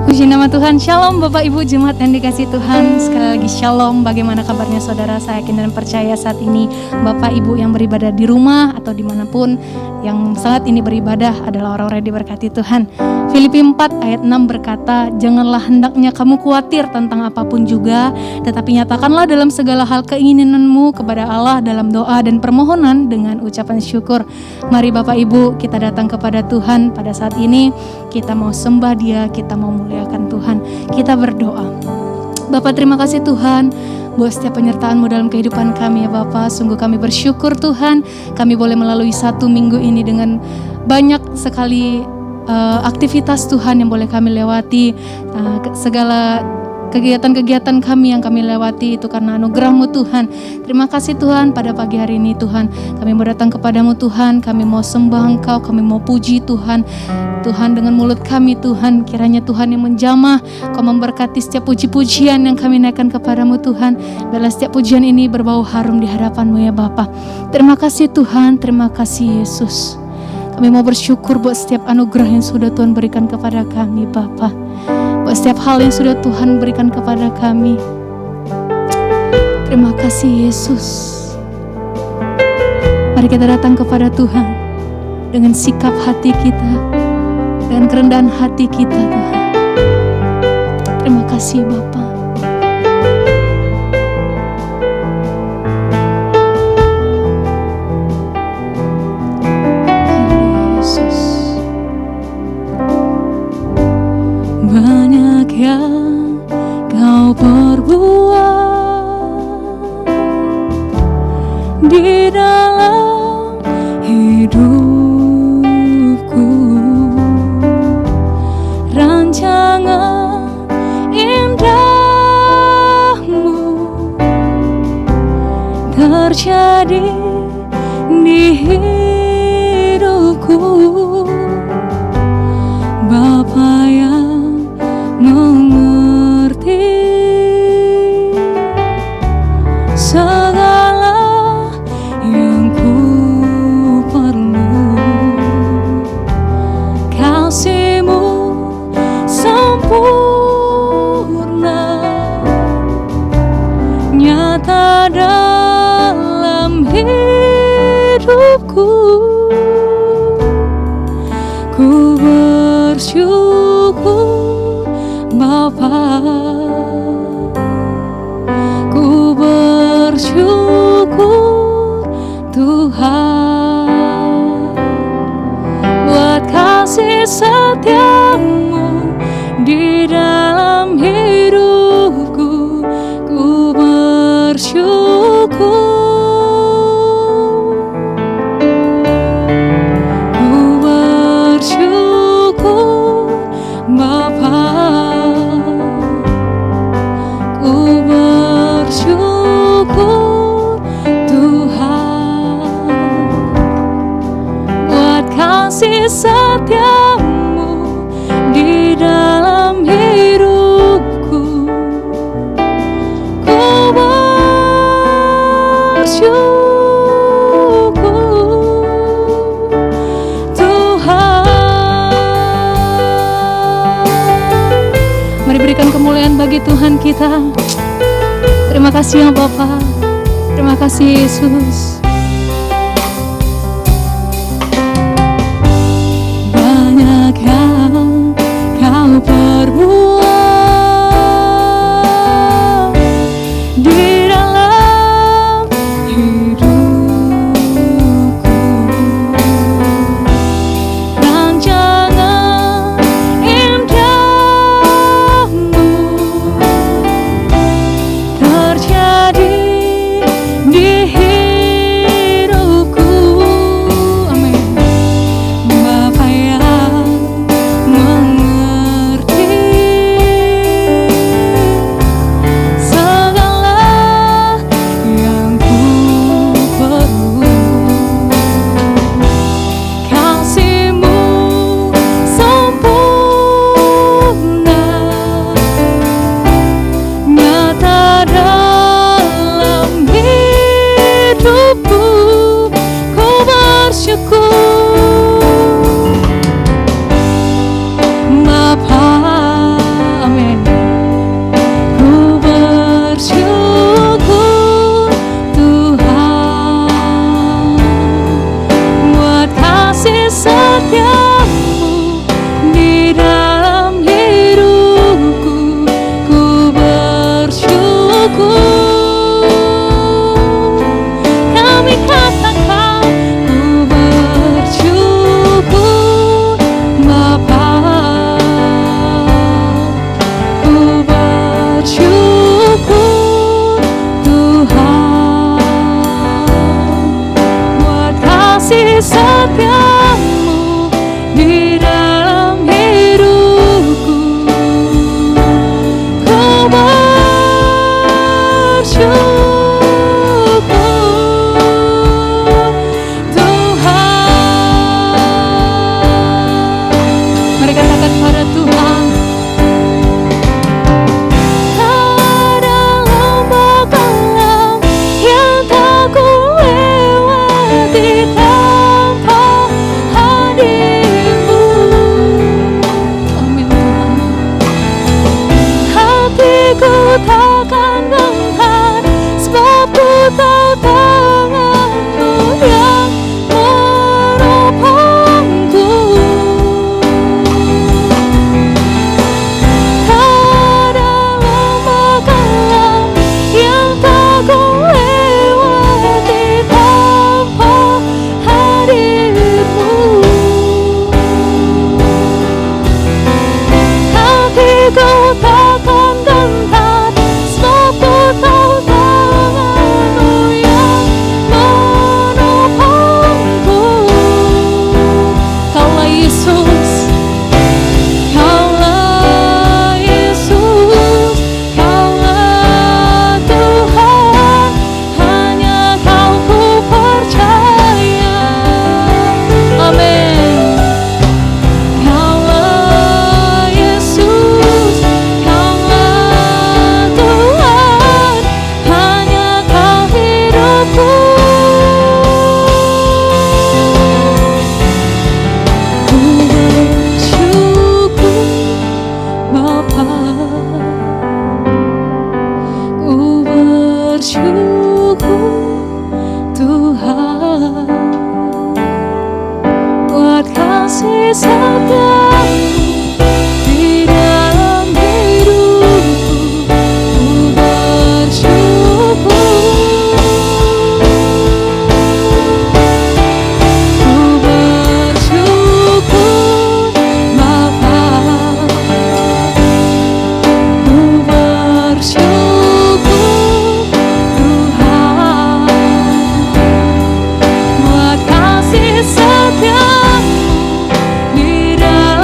Puji nama Tuhan. Shalom Bapak Ibu Jemaat yang dikasihi Tuhan. Sekali lagi shalom. Bagaimana kabarnya saudara? Saya yakin dan percaya saat ini Bapak Ibu yang beribadah di rumah atau dimanapun yang saat ini beribadah adalah orang-orang yang diberkati Tuhan. Filipi 4 ayat 6 berkata, janganlah hendaknya kamu khawatir tentang apapun juga, tetapi nyatakanlah dalam segala hal keinginanmu kepada Allah dalam doa dan permohonan dengan ucapan syukur. Mari Bapak Ibu kita datang kepada Tuhan pada saat ini. Kita mau sembah Dia, kita mau muliakan Tuhan. Kita berdoa. Bapak, terima kasih Tuhan buat setiap penyertaan-Mu dalam kehidupan kami ya Bapak. Sungguh kami bersyukur Tuhan, kami boleh melalui satu minggu ini dengan banyak sekali aktivitas Tuhan yang boleh kami lewati. Segala kegiatan-kegiatan kami yang kami lewati itu karena anugerah-Mu Tuhan. Terima kasih Tuhan pada pagi hari ini Tuhan. Kami mau datang kepadamu Tuhan, kami mau sembah Engkau, kami mau puji Tuhan. Tuhan dengan mulut kami Tuhan, kiranya Tuhan yang menjamah, Kau memberkati setiap puji-pujian yang kami naikkan kepadamu Tuhan. Biarlah setiap pujian ini berbau harum di hadapan-Mu ya Bapa. Terima kasih Tuhan, terima kasih Yesus. Kami mau bersyukur buat setiap anugerah yang sudah Tuhan berikan kepada kami Bapa. Buat setiap hal yang sudah Tuhan berikan kepada kami. Terima kasih Yesus. Mari kita datang kepada Tuhan dengan sikap hati kita, dengan kerendahan hati kita Tuhan. Terima kasih Bapa. Banyak yang Kau perbuat di dalam hidupku, rancangan indahmu terjadi di hidupku. Bapa yang mengerti segala yang ku perlu, kasih-Mu sempurna nyata dalam hidupku. Ku bersyukur Bapa, ku bersyukur Tuhan buat kasih setia-Mu di dalam hidupku. Ku bersyukur, ku bersyukur Bapa. Ku bersyukur Mari berikan kemuliaan bagi Tuhan kita. Terima kasih ya Bapa. Terima kasih Yesus. Banyak yang kau perbuat di dalam hidupku. Rancangan indahmu terjadi di hidupku. Amin. Bapa yang mengerti segala yang ku perlu, kasih-Mu sempurna nyata dalam hidupku. Ku bersyukur Bapa, amin. Ku bersyukur Tuhan buat kasih setia-Mu di dalam hidupku. Ku bersyukur, kami katakan ku bersyukur Bapa. Ku bersyukur Tuhan buat kasih setia-Mu di dalam hidupku. Ku bersyukur Tuhan. Mari katakan pada Tuhan. Ada lomba-lomba yang tak ku lewati tanpa hadir-Mu. Amin Tuhan. Hatiku takkan gentar sebab ku tahu tangan-Mu yang menopangku. Ada lomba-lomba yang tak ku lewati tanpa hadir-Mu. Hatiku takkan gentar sebab ku tahu tangan-Mu yang menopangku. Kaulah Yesus, Kaulah Yesus, Kaulah Tuhan, hanya Kau ku percaya. Amin. Kaulah Yesus, Kaulah Tuhan, hanya Kau hidupku. Ku bersyukur Bapa, ku bersyukur Tuhan buat kasih setia-Mu di dalam hidupku. Ku bersyukur, ku bersyukur Bapa, ku bersyukur Tuhan buat kasih setia-Mu di dalam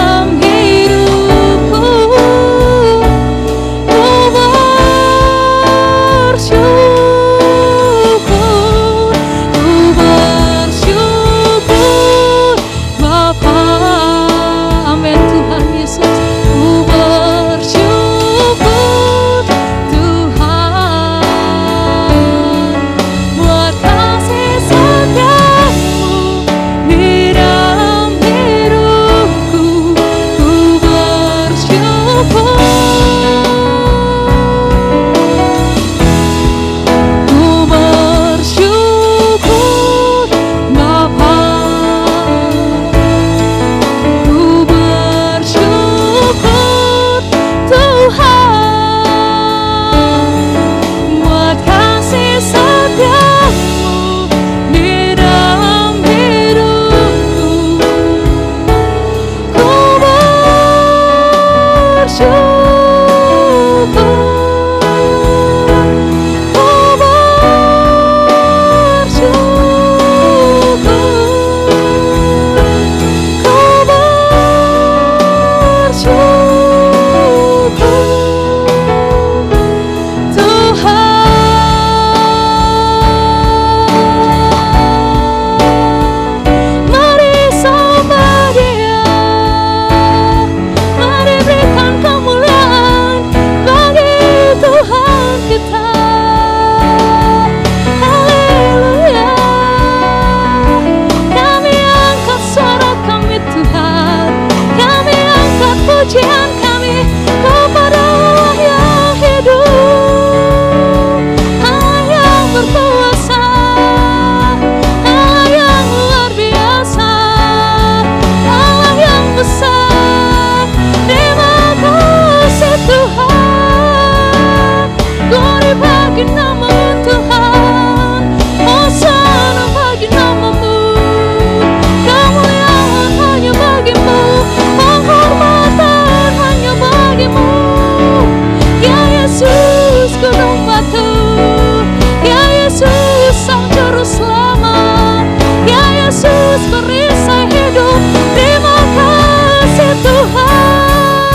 Yesus Sang Juru Selamat, ya Yesus perisai hidup. Terima kasih Tuhan.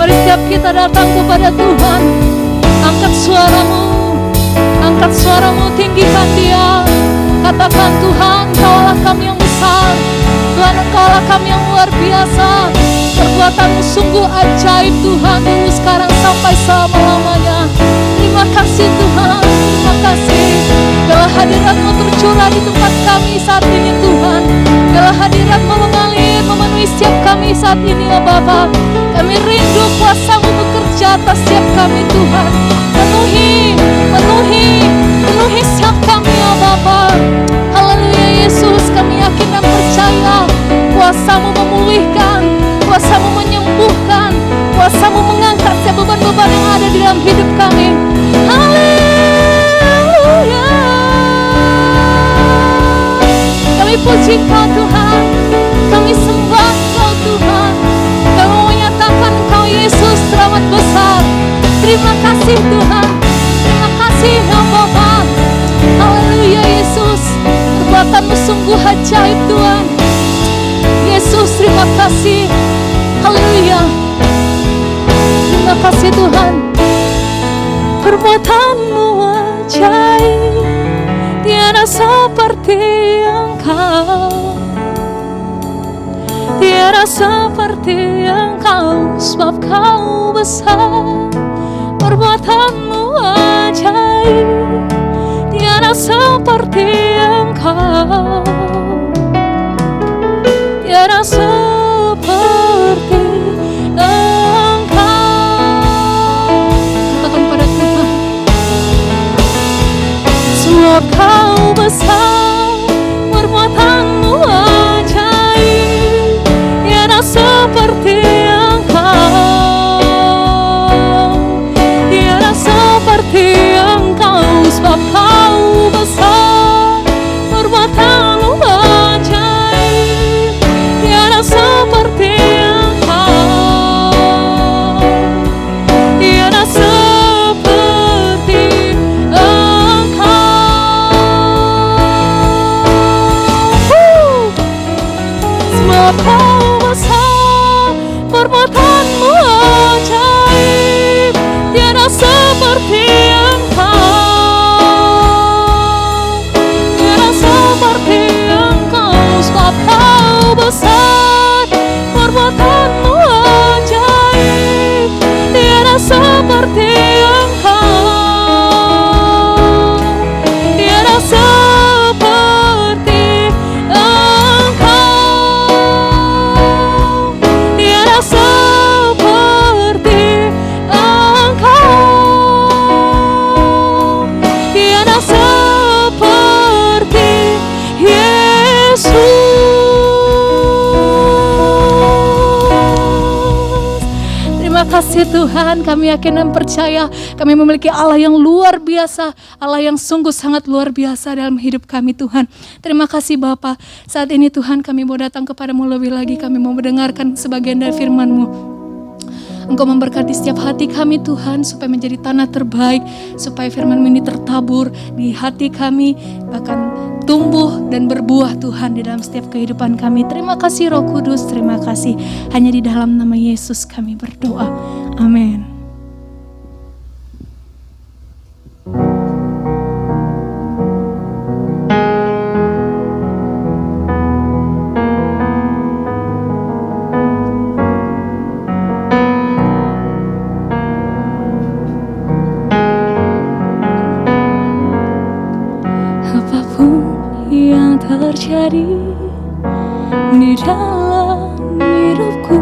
Mari setiap kita datang kepada Tuhan, angkat suaramu, tinggikan Dia. Katakan, Tuhan, Engkaulah Kami yang besar, Tuhan, Engkaulah Kami yang luar biasa. Perbuatan-Mu sungguh ajaib Tuhan, dulu sekarang sampai selama-lamanya. Terima kasih Tuhan, terima kasih. Biarlah hadirat-Mu tercurah di tempat kami saat ini Tuhan. Biarlah hadirat-Mu mengalir, memenuhi setiap kami saat ini ya Bapa. Kami rindu kuasa-Mu bekerja atas setiap kami Tuhan. Penuhi setiap kami ya Bapa. Haleluya Yesus, kami yakin dan percaya kuasa-Mu memulihkan, kuasa-Mu menyembuhkan, kuasa-Mu mengangkat setiap beban-beban yang ada di dalam hidup kami. Haleluya. Kami puji Kau Tuhan, kami sembah Kau Tuhan. Kami menyatakan Kau Yesus teramat besar. Terima kasih Tuhan, terima kasih ya Bapa. Haleluya Yesus, perbuatan-Mu sungguh ajaib Tuhan. Yesus, terima kasih. Haleluya. Terima kasih Tuhan. Perbuatan-Mu ajaib, tiada seperti Engkau, tiada seperti Engkau, sebab Kau besar. Perbuatan-Mu ajaib, tiada seperti Engkau, tiada seperti Engkau. Katakan pada Tuhan, sebab Kau besar. Perbuatan-Mu ajaib, tiada seperti Engkau, tiada seperti Engkau, sebab Kau besar. Perbuatan-Mu ajaib, tiada seperti Engkau, tiada seperti Engkau. Sebab Kau besar, perbuatan-Mu ajaib, tiada seperti Engkau, tiada seperti Engkau. Sebab Kau besar, perbuatan-Mu ajaib, tiada seperti Engkau, tiada seperti Engkau, tiada seperti Engkau, tiada seperti Yesus. Terima kasih Tuhan, kami yakin dan percaya kami memiliki Allah yang luar biasa, Allah yang sungguh sangat luar biasa dalam hidup kami Tuhan. Terima kasih Bapa. Saat ini Tuhan kami mau datang kepadamu lebih lagi, kami mau mendengarkan sebagian dari firman-Mu. Engkau memberkati setiap hati kami Tuhan, supaya menjadi tanah terbaik, supaya firman-Mu ini tertabur di hati kami, bahkan tumbuh dan berbuah Tuhan di dalam setiap kehidupan kami. Terima kasih Roh Kudus, terima kasih. Hanya di dalam nama Yesus kami berdoa. Amin. Terjadi di dalam hidupku,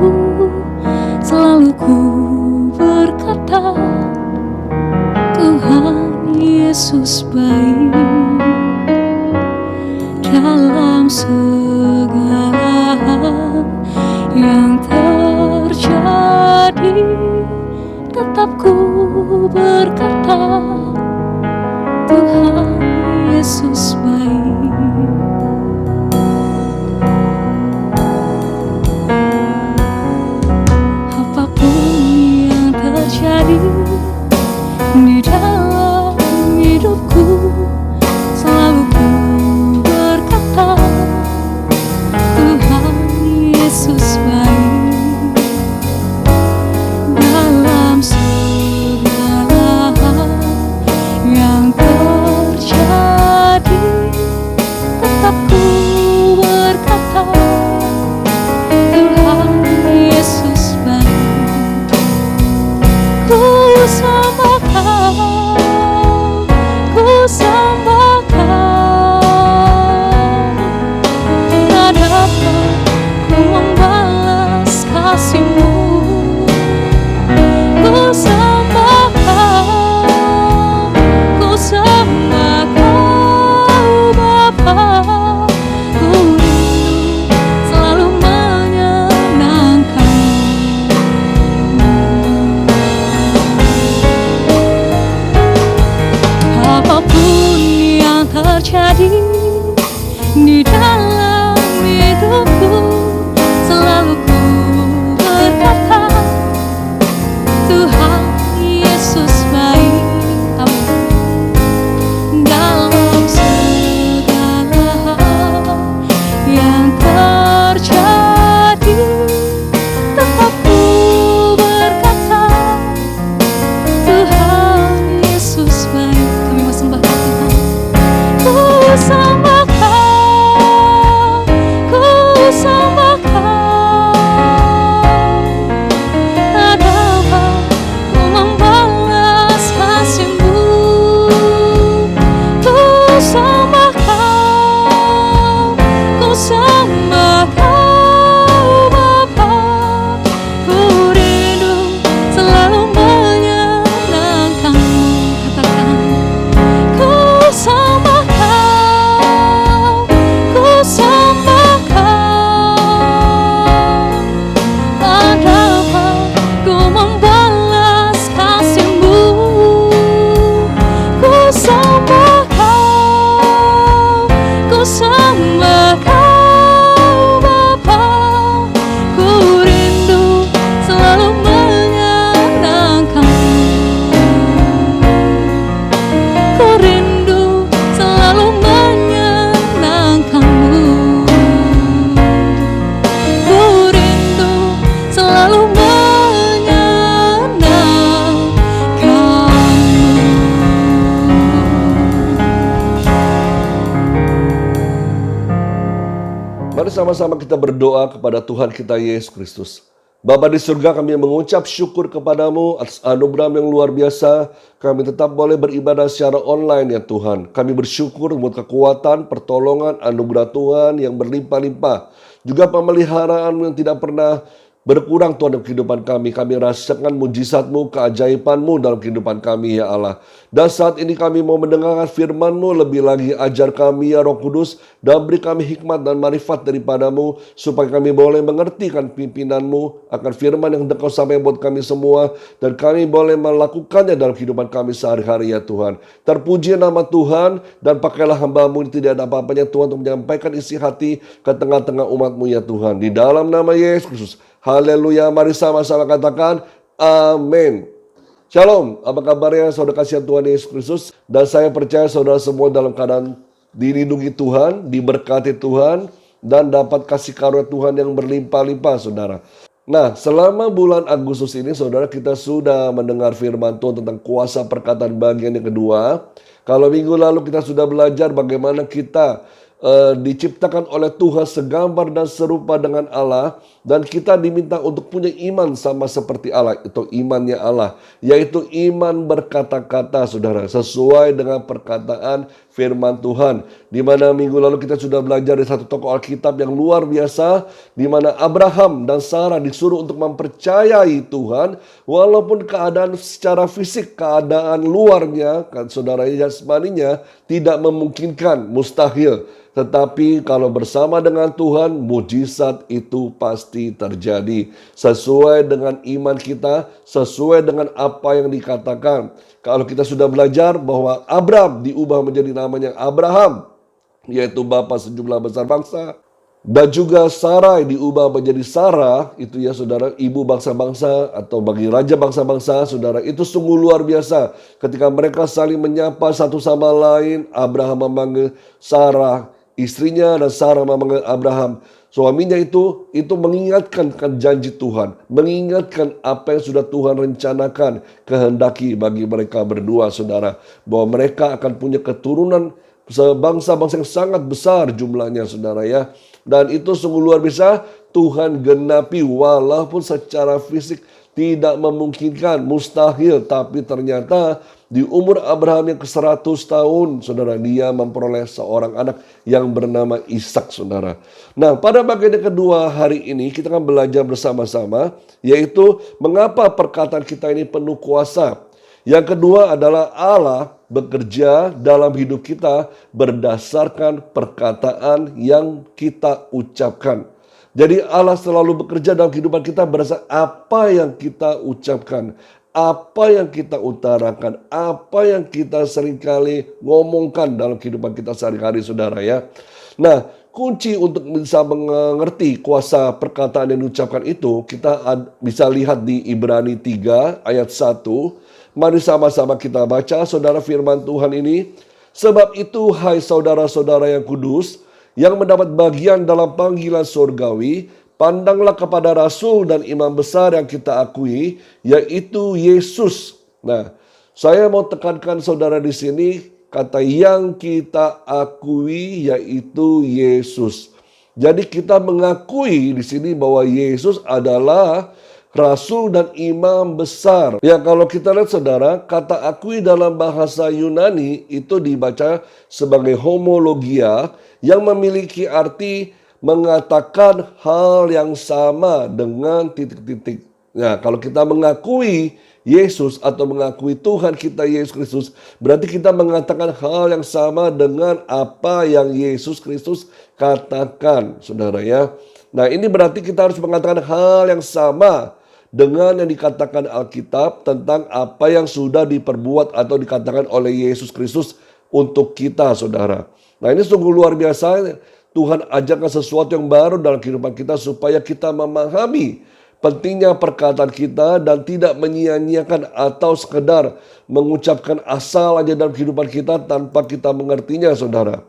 selalu ku berkata, Tuhan Yesus baik. Dalam segala hal yang terjadi, tetap ku berkata, Tuhan Yesus baik. Apapun yang terjadi di dalam hidupku selalu ku berkata, Tuhan Yesus baik dalam segala hal yang terjadi. Tetap ku berkata, Tuhan Yesus baik. Ku sembah Kau, ku sembah Kau. Tak dapat ku membalas kasih-Mu. Ku sembah Kau, ku sembah Kau Bapa. Ku rindu selalu menyenangkan-Mu. Apapun yang terjadi di dalam hidupku, selalu ku berkata, Tuhan Yesus baik. Amin. Dalam segala hal yang terjadi, tetap ku berkata, Tuhan Yesus baik. Kami mau sembah Tuhan. Ku sembah Kau, ku sembah Kau. Tak dapat ku membalas kasih-Mu. Ku sembah Kau, ku sembah Kau Bapa. Ku rindu selalu menyenangkan-Mu. Katakan, ku sembah Kau, ku sembah Kau. Tak dapat ku membalas kasih-Mu. Ku sembah Kau, ku sembah Kau Bapa. Ku rindu selalu menyenangkan-Mu. Ku rindu selalu menyenangkan-Mu. Ku rindu selalu menyenangkan-Mu. Mari sama-sama kita berdoa kepada Tuhan kita Yesus Kristus. Bapa di surga, kami mengucap syukur kepadamu atas anugerah yang luar biasa. Kami tetap boleh beribadah secara online ya Tuhan. Kami bersyukur buat kekuatan, pertolongan, anugerah Tuhan yang berlimpah-limpah. Juga pemeliharaan yang tidak pernah berkurang Tuhan dalam kehidupan kami. Kami rasakan mujizat-Mu, keajaiban-Mu dalam kehidupan kami ya Allah. Dan saat ini kami mau mendengarkan firman-Mu, lebih lagi ajar kami ya Roh Kudus, dan beri kami hikmat dan marifat daripada-Mu, supaya kami boleh mengertikan pimpinan-Mu akan firman yang Engkau sampaikan buat kami semua, dan kami boleh melakukannya dalam kehidupan kami sehari-hari ya Tuhan. Terpuji nama Tuhan, dan pakailah hamba-Mu, tidak ada apa-apanya Tuhan, untuk menyampaikan isi hati ke tengah-tengah umat-Mu ya Tuhan. Di dalam nama Yesus Kristus. Haleluya, mari sama-sama katakan amin. Shalom, apa kabarnya saudara kasihan Tuhan Yesus Kristus? Dan saya percaya saudara semua dalam keadaan dilindungi Tuhan, diberkati Tuhan, dan dapat kasih karunia Tuhan yang berlimpah-limpah saudara. Nah, selama bulan Agustus ini saudara, kita sudah mendengar firman Tuhan tentang kuasa perkataan bagian yang kedua. Kalau minggu lalu kita sudah belajar bagaimana kita diciptakan oleh Tuhan segambar dan serupa dengan Allah, dan kita diminta untuk punya iman sama seperti Allah. Itu imannya Allah, yaitu iman berkata-kata saudara, sesuai dengan perkataan firman Tuhan. Di mana minggu lalu kita sudah belajar di satu tokoh Alkitab yang luar biasa, di mana Abraham dan Sarah disuruh untuk mempercayai Tuhan walaupun keadaan secara fisik, keadaan luarnya kan saudara, jasmaninya tidak memungkinkan, mustahil. Tetapi kalau bersama dengan Tuhan, mujizat itu pasti terjadi. Sesuai dengan iman kita, sesuai dengan apa yang dikatakan. Kalau kita sudah belajar bahwa Abraham diubah menjadi namanya Abraham, yaitu bapa sejumlah besar bangsa. Dan juga Sarai diubah menjadi Sarah, itu ya saudara, ibu bangsa-bangsa atau bagi raja bangsa-bangsa, saudara, itu sungguh luar biasa. Ketika mereka saling menyapa satu sama lain, Abraham memanggil Sarah, istrinya, dan Sarah memanggil Abraham, suaminya itu mengingatkan janji Tuhan, mengingatkan apa yang sudah Tuhan rencanakan, kehendaki bagi mereka berdua, saudara, bahwa mereka akan punya keturunan sebangsa-bangsa yang sangat besar jumlahnya, saudara ya. Dan itu sungguh luar biasa, Tuhan genapi walaupun secara fisik tidak memungkinkan, mustahil. Tapi ternyata di umur Abraham yang ke-100 tahun, saudara, dia memperoleh seorang anak yang bernama Ishak, saudara. Nah, pada bagian yang kedua hari ini kita akan belajar bersama-sama, yaitu mengapa perkataan kita ini penuh kuasa. Yang kedua adalah Allah bekerja dalam hidup kita berdasarkan perkataan yang kita ucapkan. Jadi Allah selalu bekerja dalam kehidupan kita berdasarkan apa yang kita ucapkan, apa yang kita utarakan, apa yang kita seringkali ngomongkan dalam kehidupan kita sehari-hari, saudara ya. Nah, kunci untuk bisa mengerti kuasa perkataan yang diucapkan itu, kita bisa lihat di Ibrani 3 ayat 1. Mari sama-sama kita baca, saudara, firman Tuhan ini. Sebab itu, hai saudara-saudara yang kudus, yang mendapat bagian dalam panggilan surgawi, pandanglah kepada rasul dan imam besar yang kita akui, yaitu Yesus. Nah, saya mau tekankan saudara di sini, kata yang kita akui yaitu Yesus. Jadi kita mengakui di sini bahwa Yesus adalah rasul dan imam besar. Ya, kalau kita lihat saudara, kata akui dalam bahasa Yunani itu dibaca sebagai homologia yang memiliki arti mengatakan hal yang sama dengan titik-titik. Nah, kalau kita mengakui Yesus atau mengakui Tuhan kita Yesus Kristus, berarti kita mengatakan hal yang sama dengan apa yang Yesus Kristus katakan, saudara ya. Nah, ini berarti kita harus mengatakan hal yang sama dengan yang dikatakan Alkitab tentang apa yang sudah diperbuat atau dikatakan oleh Yesus Kristus untuk kita, saudara. Nah, ini sungguh luar biasa. Tuhan ajarkan sesuatu yang baru dalam kehidupan kita supaya kita memahami pentingnya perkataan kita dan tidak menyia-nyiakan atau sekedar mengucapkan asal aja dalam kehidupan kita tanpa kita mengertinya, saudara.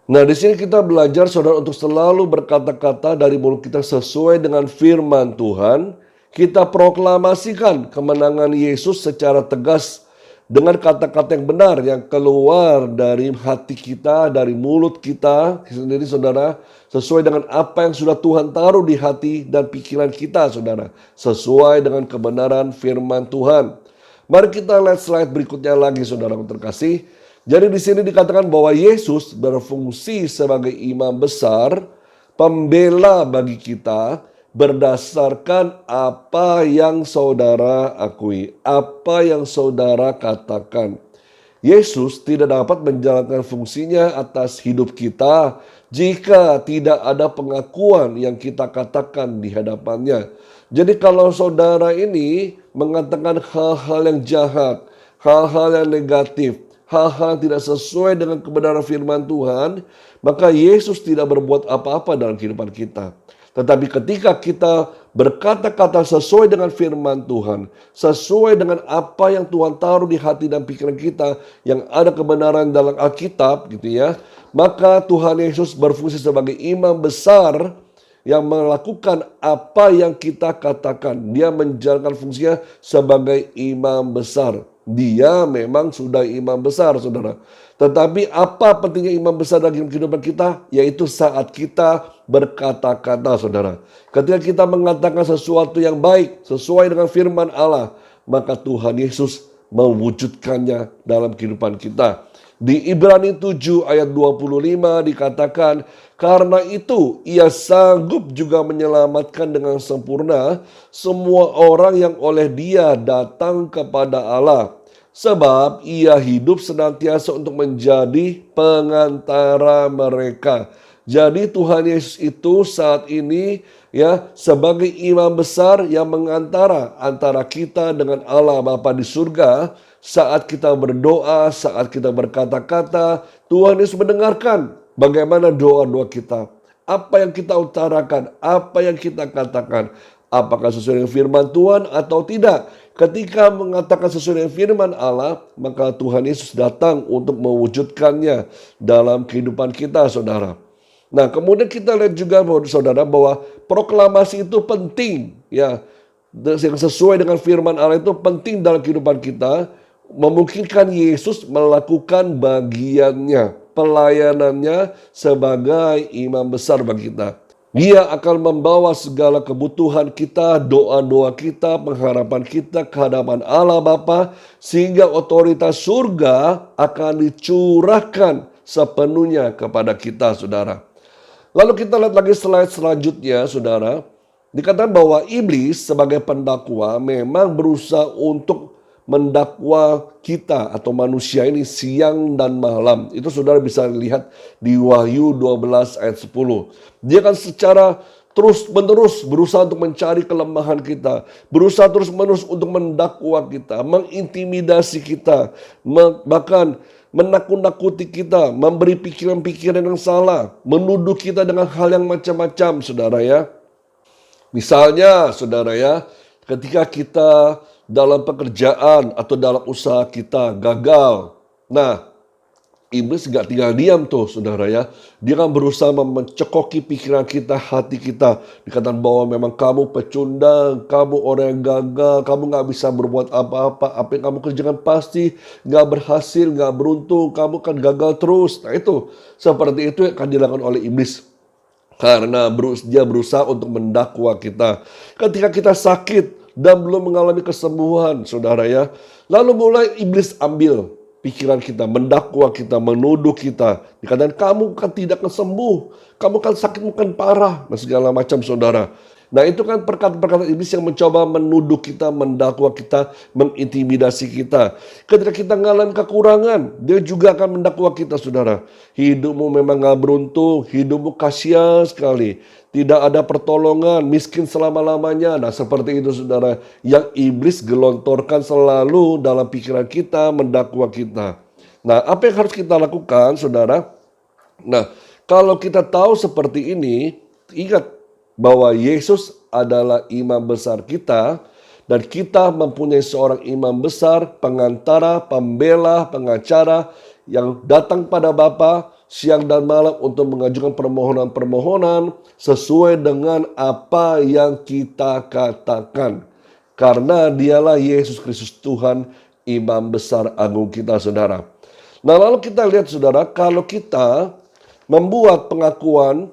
Nah, di sini kita belajar, saudara, untuk selalu berkata-kata dari mulut kita sesuai dengan firman Tuhan. Kita proklamasikan kemenangan Yesus secara tegas dengan kata-kata yang benar yang keluar dari hati kita, dari mulut kita sendiri, saudara, sesuai dengan apa yang sudah Tuhan taruh di hati dan pikiran kita, saudara, sesuai dengan kebenaran firman Tuhan. Mari kita lihat slide berikutnya lagi, saudara terkasih. Jadi di sini dikatakan bahwa Yesus berfungsi sebagai imam besar, pembela bagi kita, berdasarkan apa yang saudara akui, apa yang saudara katakan. Yesus tidak dapat menjalankan fungsinya atas hidup kita jika tidak ada pengakuan yang kita katakan di hadapannya. Jadi kalau saudara ini mengatakan hal-hal yang jahat, hal-hal yang negatif, hal-hal yang tidak sesuai dengan kebenaran firman Tuhan, maka Yesus tidak berbuat apa-apa dalam kehidupan kita. Tetapi ketika kita berkata-kata sesuai dengan firman Tuhan, sesuai dengan apa yang Tuhan taruh di hati dan pikiran kita, yang ada kebenaran dalam Alkitab gitu ya, maka Tuhan Yesus berfungsi sebagai imam besar yang melakukan apa yang kita katakan. Dia menjalankan fungsinya sebagai imam besar. Dia memang sudah imam besar, saudara. Tetapi apa pentingnya imam besar dalam kehidupan kita? Yaitu saat kita berkata-kata, saudara. Ketika kita mengatakan sesuatu yang baik sesuai dengan firman Allah, maka Tuhan Yesus mewujudkannya dalam kehidupan kita. Di Ibrani 7 ayat 25 dikatakan, karena itu ia sanggup juga menyelamatkan dengan sempurna semua orang yang oleh dia datang kepada Allah. Sebab ia hidup senantiasa untuk menjadi pengantara mereka. Jadi Tuhan Yesus itu saat ini ya sebagai imam besar yang mengantara antara kita dengan Allah Bapa di surga. Saat kita berdoa, saat kita berkata-kata, Tuhan Yesus mendengarkan bagaimana doa-doa kita. Apa yang kita utarakan, apa yang kita katakan, apakah sesuai dengan firman Tuhan atau tidak. Ketika mengatakan sesuai dengan firman Allah, maka Tuhan Yesus datang untuk mewujudkannya dalam kehidupan kita, saudara. Nah, kemudian kita lihat juga, saudara, bahwa proklamasi itu penting, ya, yang sesuai dengan firman Allah itu penting dalam kehidupan kita, memungkinkan Yesus melakukan bagiannya, pelayanannya sebagai imam besar bagi kita. Dia akan membawa segala kebutuhan kita, doa-doa kita, pengharapan kita ke hadapan Allah Bapa, sehingga otoritas surga akan dicurahkan sepenuhnya kepada kita, saudara. Lalu kita lihat lagi slide selanjutnya, saudara. Dikatakan bahwa iblis sebagai pendakwa memang berusaha untuk mendakwa kita atau manusia ini siang dan malam. Itu saudara bisa lihat di Wahyu 12 ayat 10. Dia kan secara terus-menerus berusaha untuk mencari kelemahan kita. Berusaha terus-menerus untuk mendakwa kita, mengintimidasi kita, bahkan menakut-nakuti kita, memberi pikiran-pikiran yang salah, menuduh kita dengan hal yang macam-macam, saudara ya. Misalnya, saudara ya, ketika kita dalam pekerjaan atau dalam usaha kita gagal. Nah, iblis gak tinggal diam tuh, saudara ya. Dia kan berusaha mencekoki pikiran kita, hati kita. Dikatakan bahwa memang kamu pecundang, kamu orang yang gagal, kamu gak bisa berbuat apa-apa. Apa yang kamu kerjakan pasti gak berhasil, gak beruntung, kamu kan gagal terus. Nah itu, seperti itu yang akan dilakukan oleh iblis. Karena dia berusaha untuk mendakwa kita. Ketika kita sakit dan belum mengalami kesembuhan, saudara ya. Lalu mulai iblis ambil pikiran kita, mendakwa kita, menuduh kita. Dikatakan kamu kan tidak akan sembuh, kamu kan sakit bukan parah, dan segala macam, saudara. Nah itu kan perkataan-perkataan iblis yang mencoba menuduh kita, mendakwa kita, mengintimidasi kita. Ketika kita mengalami kekurangan, dia juga akan mendakwa kita, saudara. Hidupmu memang gak beruntung, hidupmu kasihan sekali. Tidak ada pertolongan, miskin selama-lamanya. Nah seperti itu, saudara. Yang iblis gelontorkan selalu dalam pikiran kita, mendakwa kita. Nah apa yang harus kita lakukan, saudara? Nah kalau kita tahu seperti ini, ingat bahwa Yesus adalah imam besar kita. Dan kita mempunyai seorang imam besar, pengantara, pembela, pengacara yang datang pada Bapa siang dan malam untuk mengajukan permohonan-permohonan sesuai dengan apa yang kita katakan. Karena dialah Yesus Kristus Tuhan, imam besar agung kita, saudara. Nah lalu kita lihat, saudara, kalau kita membuat pengakuan,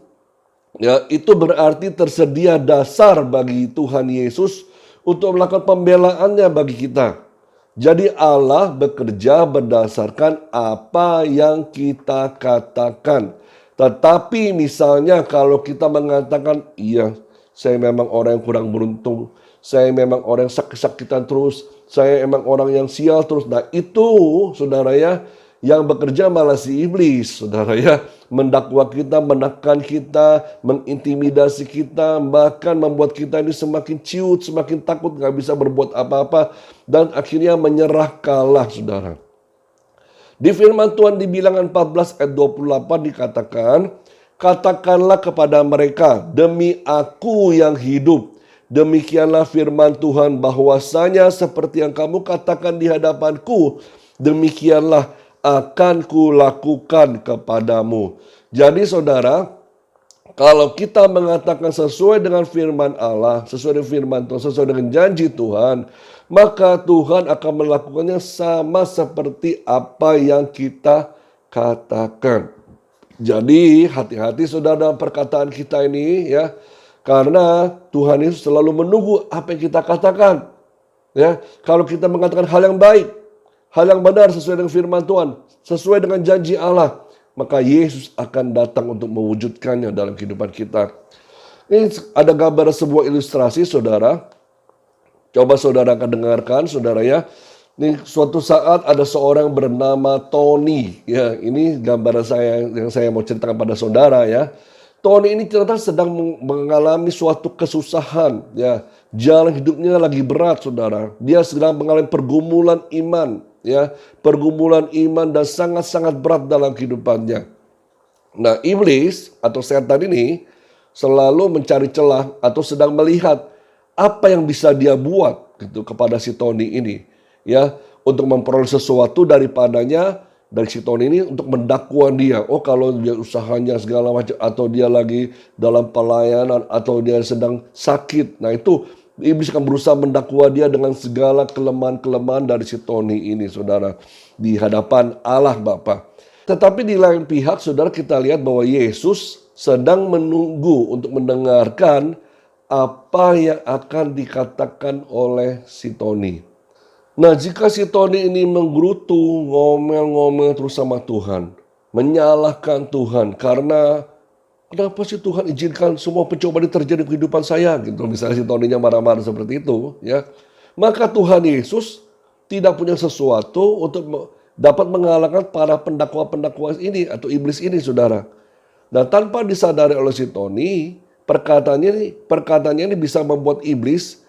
ya itu berarti tersedia dasar bagi Tuhan Yesus untuk melakukan pembelaannya bagi kita. Jadi Allah bekerja berdasarkan apa yang kita katakan. Tetapi misalnya kalau kita mengatakan, iya saya memang orang yang kurang beruntung, saya memang orang yang sakit-sakitan terus, saya memang orang yang sial terus. Nah itu, saudara ya, yang bekerja malah si iblis, saudara ya. Mendakwa kita, menekan kita, mengintimidasi kita, bahkan membuat kita ini semakin ciut, semakin takut, gak bisa berbuat apa-apa, dan akhirnya menyerah kalah, saudara. Di firman Tuhan di Bilangan 14 ayat 28 dikatakan, katakanlah kepada mereka, demi aku yang hidup, demikianlah firman Tuhan bahwasanya seperti yang kamu katakan di hadapanku, demikianlah akan kulakukan kepadamu. Jadi saudara, kalau kita mengatakan sesuai dengan firman Allah, sesuai dengan firman Tuhan, sesuai dengan janji Tuhan, maka Tuhan akan melakukannya sama seperti apa yang kita katakan. Jadi hati-hati saudara dalam perkataan kita ini ya, karena Tuhan Yesus selalu menunggu apa yang kita katakan. Ya, kalau kita mengatakan hal yang baik, hal yang benar sesuai dengan firman Tuhan, sesuai dengan janji Allah, maka Yesus akan datang untuk mewujudkannya dalam kehidupan kita. Ini ada gambar sebuah ilustrasi, saudara. Coba saudara akan dengarkan, saudara ya. Ini suatu saat ada seorang bernama Tony. Ya, ini gambaran saya yang saya mau ceritakan pada saudara ya. Tony ini ternyata sedang mengalami suatu kesusahan. Ya, jalan hidupnya lagi berat, saudara. Dia sedang mengalami pergumulan iman. Ya, pergumulan iman dan sangat-sangat berat dalam kehidupannya. Nah, iblis atau setan ini selalu mencari celah atau sedang melihat apa yang bisa dia buat gitu kepada si Tony ini, ya, untuk memperoleh sesuatu daripadanya, dari si Tony ini, untuk mendakwa dia. Oh, kalau dia usahanya segala macam, atau dia lagi dalam pelayanan, atau dia sedang sakit. Nah, itu iblis akan berusaha mendakwa dia dengan segala kelemahan-kelemahan dari si Tony ini, saudara, di hadapan Allah Bapa. Tetapi di lain pihak, saudara, kita lihat bahwa Yesus sedang menunggu untuk mendengarkan apa yang akan dikatakan oleh si Tony. Nah, jika si Tony ini menggerutu, ngomel-ngomel terus sama Tuhan, menyalahkan Tuhan karena kenapa sih Tuhan izinkan semua pencobaan ini terjadi di kehidupan saya gitu. Misalnya si Tony-nya marah-marah seperti itu, ya. Maka Tuhan Yesus tidak punya sesuatu untuk dapat mengalahkan para pendakwa-pendakwa ini atau iblis ini, saudara. Nah, tanpa disadari oleh si Tony, perkataannya ini bisa membuat iblis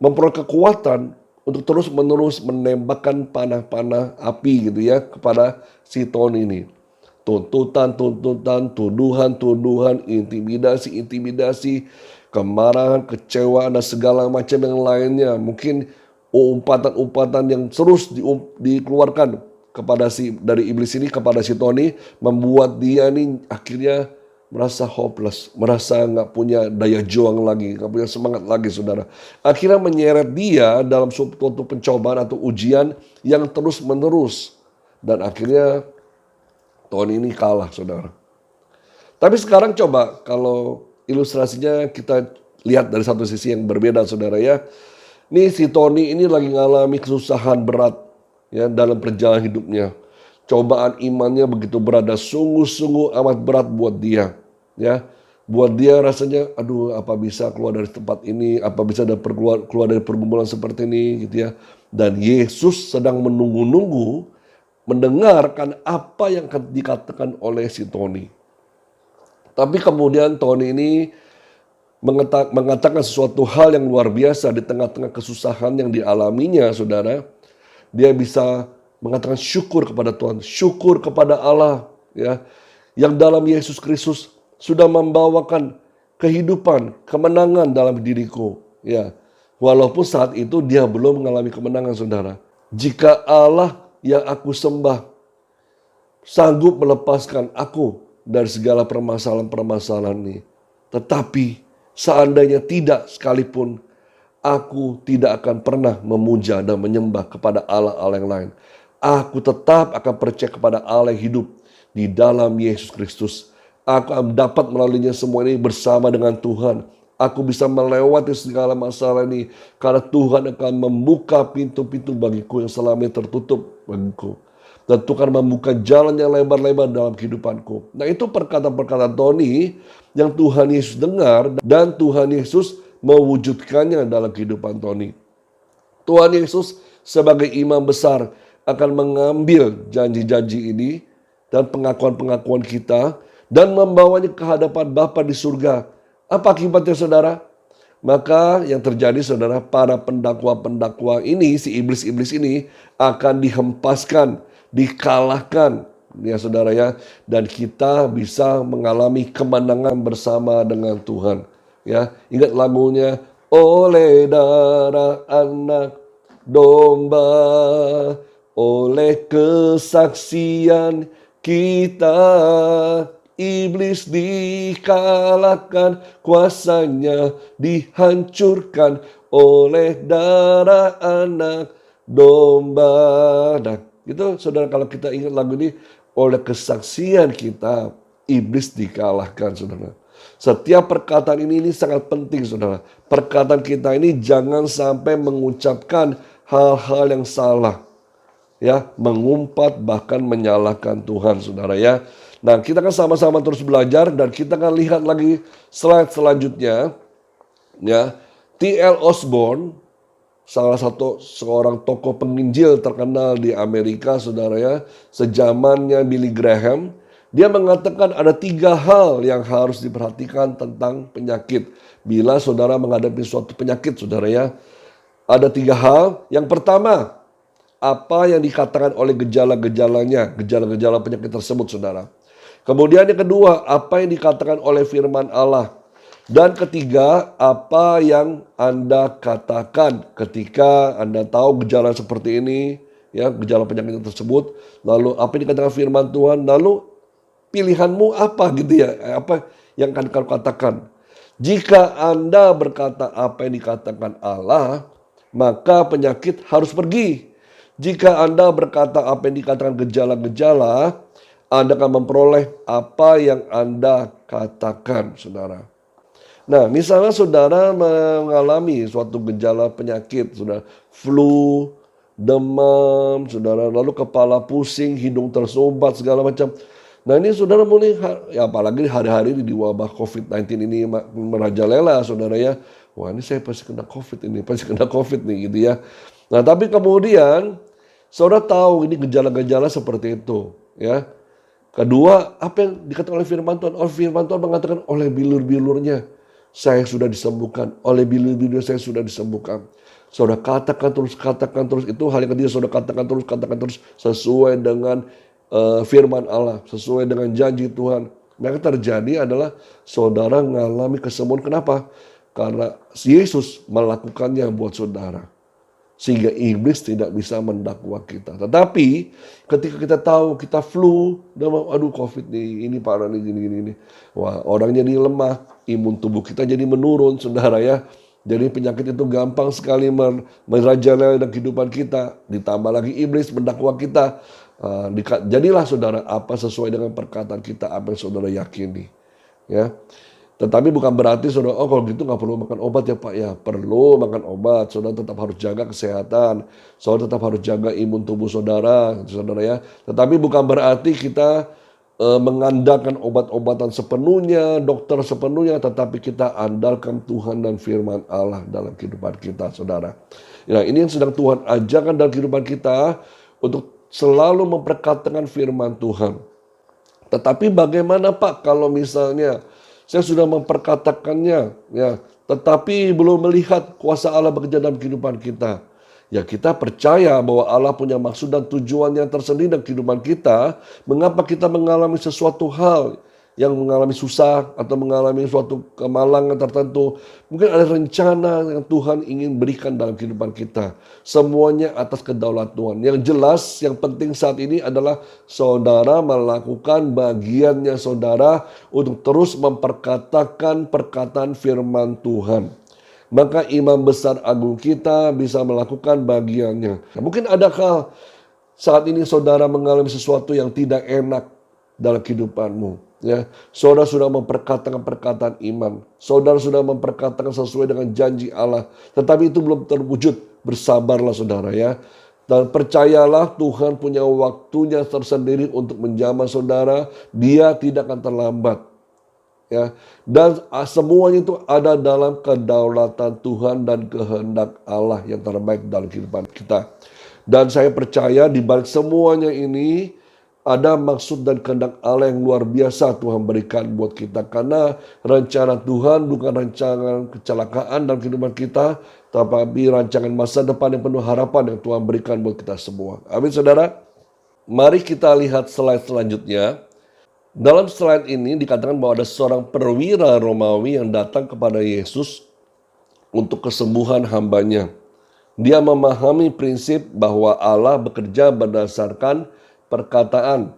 memperoleh kekuatan untuk terus-menerus menembakkan panah-panah api gitu ya kepada si Tony ini. Tuntutan, tuduhan, intimidasi, kemarahan, kecewaan, dan segala macam yang lainnya. Mungkin umpatan-umpatan yang terus dikeluarkan dari iblis ini kepada si Tony, membuat dia ini akhirnya merasa hopeless, merasa nggak punya daya juang lagi, nggak punya semangat lagi, saudara. Akhirnya menyeret dia dalam suatu pencobaan atau ujian yang terus menerus, dan akhirnya Tony ini kalah, saudara. Tapi sekarang coba kalau ilustrasinya kita lihat dari satu sisi yang berbeda, saudara ya. Nih si Tony ini lagi ngalami kesusahan berat ya dalam perjalanan hidupnya. Cobaan imannya begitu berat dan sungguh-sungguh amat berat buat dia. Ya, buat dia rasanya, aduh, apa bisa keluar dari tempat ini, apa bisa keluar dari pergumulan seperti ini, gitu ya. Dan Yesus sedang menunggu-nunggu, mendengarkan apa yang akan dikatakan oleh si Tony. Tapi kemudian Tony ini mengatakan sesuatu hal yang luar biasa di tengah-tengah kesusahan yang dialaminya, saudara. Dia bisa mengatakan syukur kepada Tuhan, syukur kepada Allah, ya, yang dalam Yesus Kristus sudah membawakan kehidupan, kemenangan dalam diriku, ya. Walaupun saat itu dia belum mengalami kemenangan, saudara. Jika Allah yang aku sembah sanggup melepaskan aku dari segala permasalahan-permasalahan ini, tetapi seandainya tidak sekalipun, aku tidak akan pernah memuja dan menyembah kepada Allah-Allah yang lain. Aku tetap akan percaya kepada Allah yang hidup di dalam Yesus Kristus. Aku akan dapat melaluinya semua ini bersama dengan Tuhan. Aku bisa melewati segala masalah ini karena Tuhan akan membuka pintu-pintu bagiku yang selama ini tertutup bagiku. Dan Tuhan membuka jalan yang lebar-lebar dalam kehidupanku. Nah, itu perkataan-perkataan Tony yang Tuhan Yesus dengar dan Tuhan Yesus mewujudkannya dalam kehidupan Tony. Tuhan Yesus sebagai imam besar akan mengambil janji-janji ini dan pengakuan-pengakuan kita dan membawanya ke hadapan Bapa di surga. Apa akibatnya, saudara? Maka yang terjadi, saudara, para pendakwa-pendakwa ini, si iblis-iblis ini akan dihempaskan, dikalahkan, ya saudara ya, dan kita bisa mengalami kemenangan bersama dengan Tuhan. Ya, ingat lagunya, oleh darah anak domba, oleh kesaksian kita, iblis dikalahkan, kuasanya dihancurkan oleh darah anak domba. Nah, gitu saudara, kalau kita ingat lagu ini, oleh kesaksian kita, iblis dikalahkan, saudara. Setiap perkataan ini sangat penting, saudara. Perkataan kita ini jangan sampai mengucapkan hal-hal yang salah, ya, mengumpat bahkan menyalahkan Tuhan, saudara ya. Nah, kita akan sama-sama terus belajar dan kita akan lihat lagi slide selanjutnya, ya. T.L. Osborne, salah satu seorang tokoh penginjil terkenal di Amerika, saudara ya, sejamannya Billy Graham. Dia mengatakan ada 3 hal yang harus diperhatikan tentang penyakit. Bila saudara menghadapi suatu penyakit, saudara ya, ada 3 hal. Yang pertama, apa yang dikatakan oleh gejala-gejalanya, gejala-gejala penyakit tersebut, saudara. Kemudian yang kedua, apa yang dikatakan oleh firman Allah. Dan ketiga, apa yang Anda katakan ketika Anda tahu gejala seperti ini, ya, gejala penyakit tersebut, lalu apa yang dikatakan firman Tuhan, lalu pilihanmu apa gitu ya, apa yang akan kau katakan. Jika Anda berkata apa yang dikatakan Allah, maka penyakit harus pergi. Jika Anda berkata apa yang dikatakan gejala-gejala, Anda akan memperoleh apa yang Anda katakan, saudara. Nah, misalnya saudara mengalami suatu gejala penyakit, saudara, flu, demam, saudara, lalu kepala pusing, hidung tersumbat, segala macam. Nah, ini saudara mulai, ya apalagi hari-hari ini di wabah COVID-19 ini merajalela, saudara ya. Wah, ini saya pasti kena COVID ini, pasti kena COVID nih gitu ya. Nah, tapi kemudian saudara tahu ini gejala-gejala seperti itu, ya. Kedua, apa yang dikatakan oleh firman Tuhan? Oleh firman Tuhan mengatakan oleh bilur-bilurnya saya sudah disembuhkan. Oleh bilur-bilur saya sudah disembuhkan. Saudara katakan terus. Itu hal yang ketiga, saudara katakan terus sesuai dengan firman Allah. Sesuai dengan janji Tuhan. Maka terjadi adalah saudara mengalami kesembuhan. Kenapa? Karena Yesus melakukannya buat saudara. Sehingga iblis tidak bisa mendakwa kita. Tetapi ketika kita tahu kita flu, aduh COVID nih, ini parah nih, gini. Wah, orang jadi lemah, imun tubuh kita jadi menurun, saudara ya. Jadi penyakit itu gampang sekali merajalela dalam kehidupan kita. Ditambah lagi iblis mendakwa kita. Jadilah saudara apa sesuai dengan perkataan kita, apa yang saudara yakini. Ya. Tetapi bukan berarti saudara, kalau gitu nggak perlu makan obat ya Pak. Ya perlu makan obat, saudara tetap harus jaga kesehatan. Saudara tetap harus jaga imun tubuh saudara ya. Tetapi bukan berarti kita mengandalkan obat-obatan sepenuhnya, dokter sepenuhnya. Tetapi kita andalkan Tuhan dan firman Allah dalam kehidupan kita, saudara. Nah, ini yang sedang Tuhan ajarkan dalam kehidupan kita untuk selalu memperkatakan firman Tuhan. Tetapi bagaimana Pak kalau misalnya saya sudah memperkatakannya, ya, tetapi belum melihat kuasa Allah bekerja dalam kehidupan kita. Ya, kita percaya bahwa Allah punya maksud dan tujuan yang tersendiri dalam kehidupan kita. Mengapa kita mengalami sesuatu hal yang mengalami susah atau mengalami suatu kemalangan tertentu. Mungkin ada rencana yang Tuhan ingin berikan dalam kehidupan kita. Semuanya atas kedaulatan Tuhan. Yang jelas, yang penting saat ini adalah saudara melakukan bagiannya saudara untuk terus memperkatakan perkataan firman Tuhan. Maka imam besar agung kita bisa melakukan bagiannya. Nah, mungkin ada hal saat ini saudara mengalami sesuatu yang tidak enak dalam kehidupanmu. Ya, saudara sudah memperkatakan perkataan iman. Saudara sudah memperkatakan sesuai dengan janji Allah. Tetapi itu belum terwujud. Bersabarlah saudara ya. Dan percayalah Tuhan punya waktunya tersendiri untuk menjamah saudara. Dia tidak akan terlambat. Ya, dan semuanya itu ada dalam kedaulatan Tuhan dan kehendak Allah yang terbaik dalam kehidupan kita. Dan saya percaya di balik semuanya ini ada maksud dan kehendak Allah yang luar biasa Tuhan berikan buat kita. Karena rencana Tuhan bukan rancangan kecelakaan dalam kehidupan kita, tapi rancangan masa depan yang penuh harapan yang Tuhan berikan buat kita semua. Amin saudara. Mari kita lihat slide selanjutnya. Dalam slide ini dikatakan bahwa ada seorang perwira Romawi yang datang kepada Yesus untuk kesembuhan hambanya. Dia memahami prinsip bahwa Allah bekerja berdasarkan perkataan.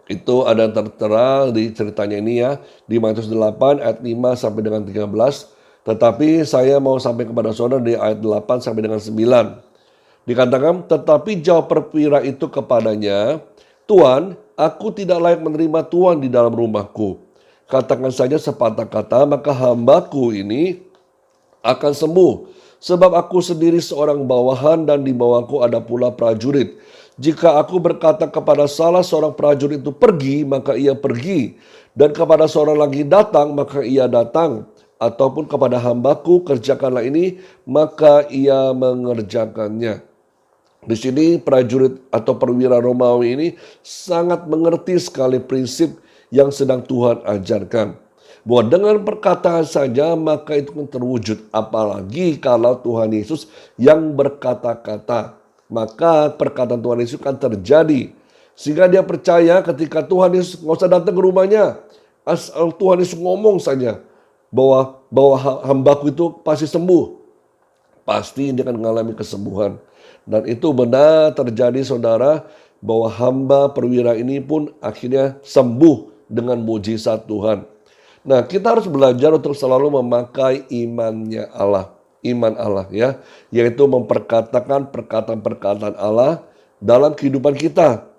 Itu ada tertera di ceritanya ini ya, di Matius 8 ayat 5 sampai dengan 13. Tetapi saya mau sampai kepada saudara di ayat 8 sampai dengan 9. Dikatakan, tetapi jawab perwira itu kepadanya, Tuan, aku tidak layak menerima Tuan di dalam rumahku. Katakan saja sepatah kata, maka hambaku ini akan sembuh. Sebab aku sendiri seorang bawahan dan di bawahku ada pula prajurit. Jika aku berkata kepada salah seorang prajurit itu pergi, maka ia pergi. Dan kepada seorang lagi datang, maka ia datang. Ataupun kepada hambaku, kerjakanlah ini, maka ia mengerjakannya. Di sini prajurit atau perwira Romawi ini sangat mengerti sekali prinsip yang sedang Tuhan ajarkan. Bahwa dengan perkataan saja maka itu akan terwujud. Apalagi kalau Tuhan Yesus yang berkata-kata. Maka perkataan Tuhan Yesus akan terjadi. Sehingga dia percaya ketika Tuhan Yesus nggak usah datang ke rumahnya. Asal Tuhan Yesus ngomong saja bahwa hambaku itu pasti sembuh. Pasti dia akan mengalami kesembuhan. Dan itu benar terjadi saudara, bahwa hamba perwira ini pun akhirnya sembuh dengan mujizat Tuhan. Nah, kita harus belajar untuk selalu memakai imannya Allah. Iman Allah ya, yaitu memperkatakan perkataan-perkataan Allah dalam kehidupan kita.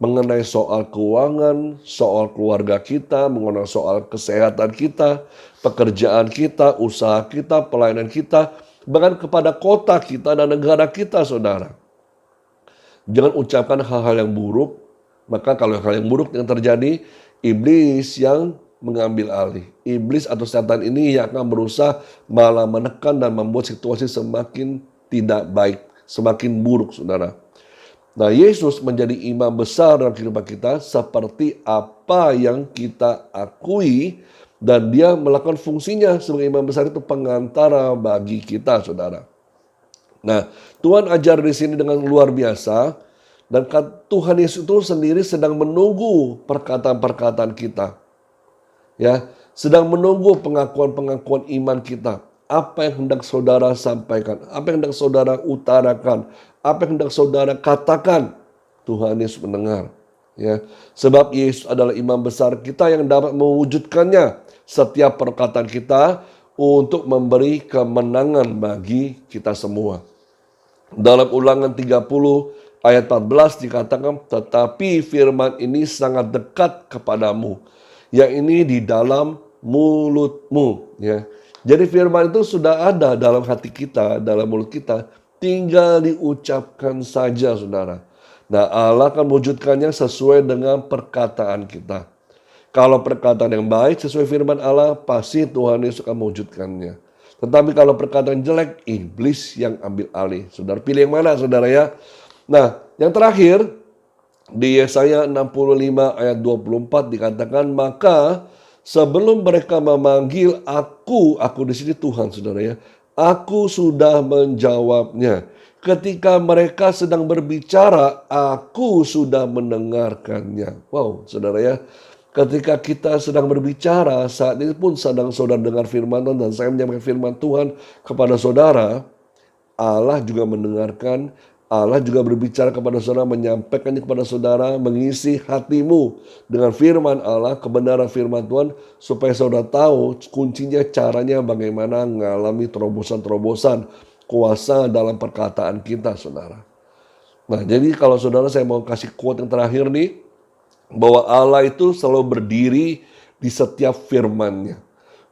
Mengenai soal keuangan, soal keluarga kita, mengenai soal kesehatan kita, pekerjaan kita, usaha kita, pelayanan kita, bahkan kepada kota kita dan negara kita, saudara. Jangan ucapkan hal-hal yang buruk, maka kalau hal yang buruk yang terjadi, iblis yang mengambil alih. Iblis atau setan ini yang akan berusaha malah menekan dan membuat situasi semakin tidak baik, semakin buruk, saudara. Nah, Yesus menjadi imam besar dalam kehidupan kita seperti apa yang kita akui, dan dia melakukan fungsinya sebagai imam besar itu pengantara bagi kita, saudara. Nah, Tuhan ajar di sini dengan luar biasa, dan Tuhan Yesus itu sendiri sedang menunggu perkataan-perkataan kita. Ya, sedang menunggu pengakuan-pengakuan iman kita. Apa yang hendak saudara sampaikan, apa yang hendak saudara utarakan, apa yang hendak saudara katakan, Tuhan Yesus mendengar. Ya, sebab Yesus adalah imam besar kita yang dapat mewujudkannya setiap perkataan kita untuk memberi kemenangan bagi kita semua. Dalam Ulangan 30 ayat 14 dikatakan, tetapi firman ini sangat dekat kepadamu, yang ini di dalam mulutmu. Ya. Jadi firman itu sudah ada dalam hati kita, dalam mulut kita. Tinggal diucapkan saja, saudara. Nah, Allah akan mewujudkannya sesuai dengan perkataan kita. Kalau perkataan yang baik sesuai firman Allah, pasti Tuhan Yesus akan mewujudkannya. Tetapi kalau perkataan jelek, iblis yang ambil alih. Saudara pilih yang mana, saudara ya? Nah, yang terakhir, di Yesaya 65 ayat 24 dikatakan, maka sebelum mereka memanggil aku di sini Tuhan, saudara ya, aku sudah menjawabnya. Ketika mereka sedang berbicara, aku sudah mendengarkannya. Wow, saudara ya, ketika kita sedang berbicara, saat ini pun sedang saudara dengar firman Tuhan, dan saya menyampaikan firman Tuhan kepada saudara, Allah juga mendengarkan. Allah juga berbicara kepada saudara, menyampaikannya kepada saudara, mengisi hatimu dengan firman Allah, kebenaran firman Tuhan, supaya saudara tahu kuncinya, caranya bagaimana mengalami terobosan-terobosan kuasa dalam perkataan kita, saudara. Nah, jadi kalau saudara, saya mau kasih quote yang terakhir nih, bahwa Allah itu selalu berdiri di setiap firman-Nya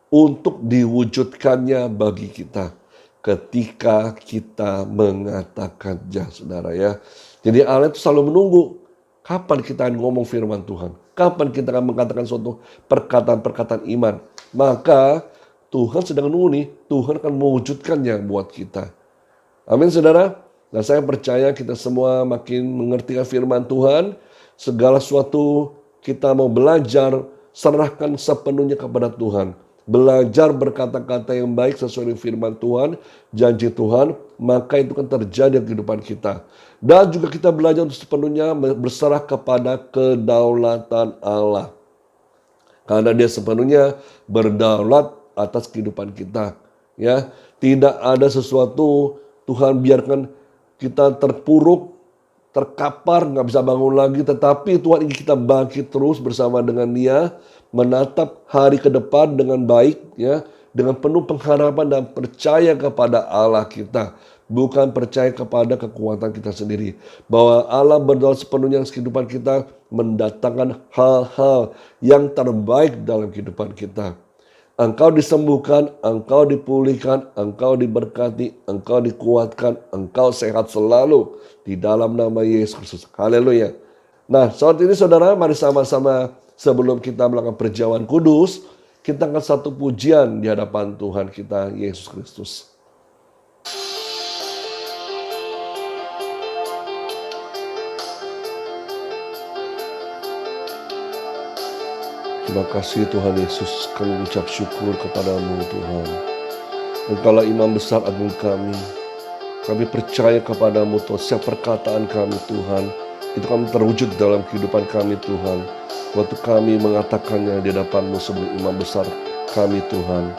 untuk diwujudkannya bagi kita. Ketika kita mengatakannya, saudara ya. Jadi Allah itu selalu menunggu kapan kita akan ngomong firman Tuhan, kapan kita akan mengatakan suatu perkataan-perkataan iman. Maka Tuhan sedang menunggu nih, Tuhan akan mewujudkannya buat kita. Amin, saudara. Nah, saya percaya kita semua makin mengerti firman Tuhan. Segala sesuatu kita mau belajar, serahkan sepenuhnya kepada Tuhan. Belajar berkata-kata yang baik sesuai dengan firman Tuhan, janji Tuhan, maka itu akan terjadi di kehidupan kita. Dan juga kita belajar untuk sepenuhnya berserah kepada kedaulatan Allah. Karena dia sepenuhnya berdaulat atas kehidupan kita. Ya, tidak ada sesuatu Tuhan biarkan kita terpuruk, terkapar, nggak bisa bangun lagi. Tetapi Tuhan ingin kita bangkit terus bersama dengan Dia, menatap hari ke depan dengan baik, ya, dengan penuh pengharapan dan percaya kepada Allah kita, bukan percaya kepada kekuatan kita sendiri. Bahwa Allah berdaulat sepenuhnya dalam kehidupan kita, mendatangkan hal-hal yang terbaik dalam kehidupan kita. Engkau disembuhkan, engkau dipulihkan, engkau diberkati, engkau dikuatkan, engkau sehat selalu di dalam nama Yesus Kristus. Haleluya. Nah, saat ini saudara, mari sama-sama sebelum kita melakukan perjamuan kudus, kita angkat satu pujian di hadapan Tuhan kita, Yesus Kristus. Terima kasih Tuhan Yesus, kami mengucap syukur kepadamu Tuhan. Engkaulah imam besar agung kami. Kami percaya kepadamu Tuhan, setiap perkataan kami Tuhan, itu kami terwujud dalam kehidupan kami Tuhan. Waktu kami mengatakannya di hadapan-Mu sebagai imam besar kami Tuhan.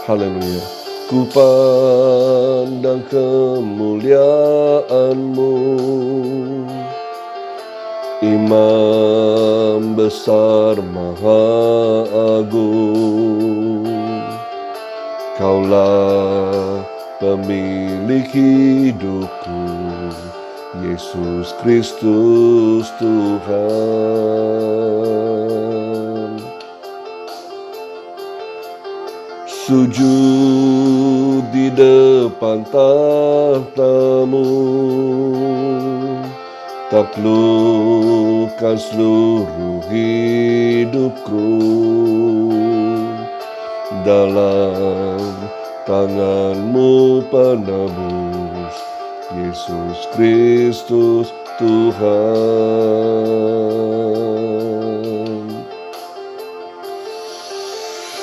Haleluya. Ku pandang kemuliaan-Mu, Imam besar maha agung. Kaulah pemilik hidupku, Yesus Kristus Tuhan. Sujud di depan tahta-Mu, taklukkan seluruh hidupku. Dalam tangan-Mu penebus, Yesus Kristus Tuhan.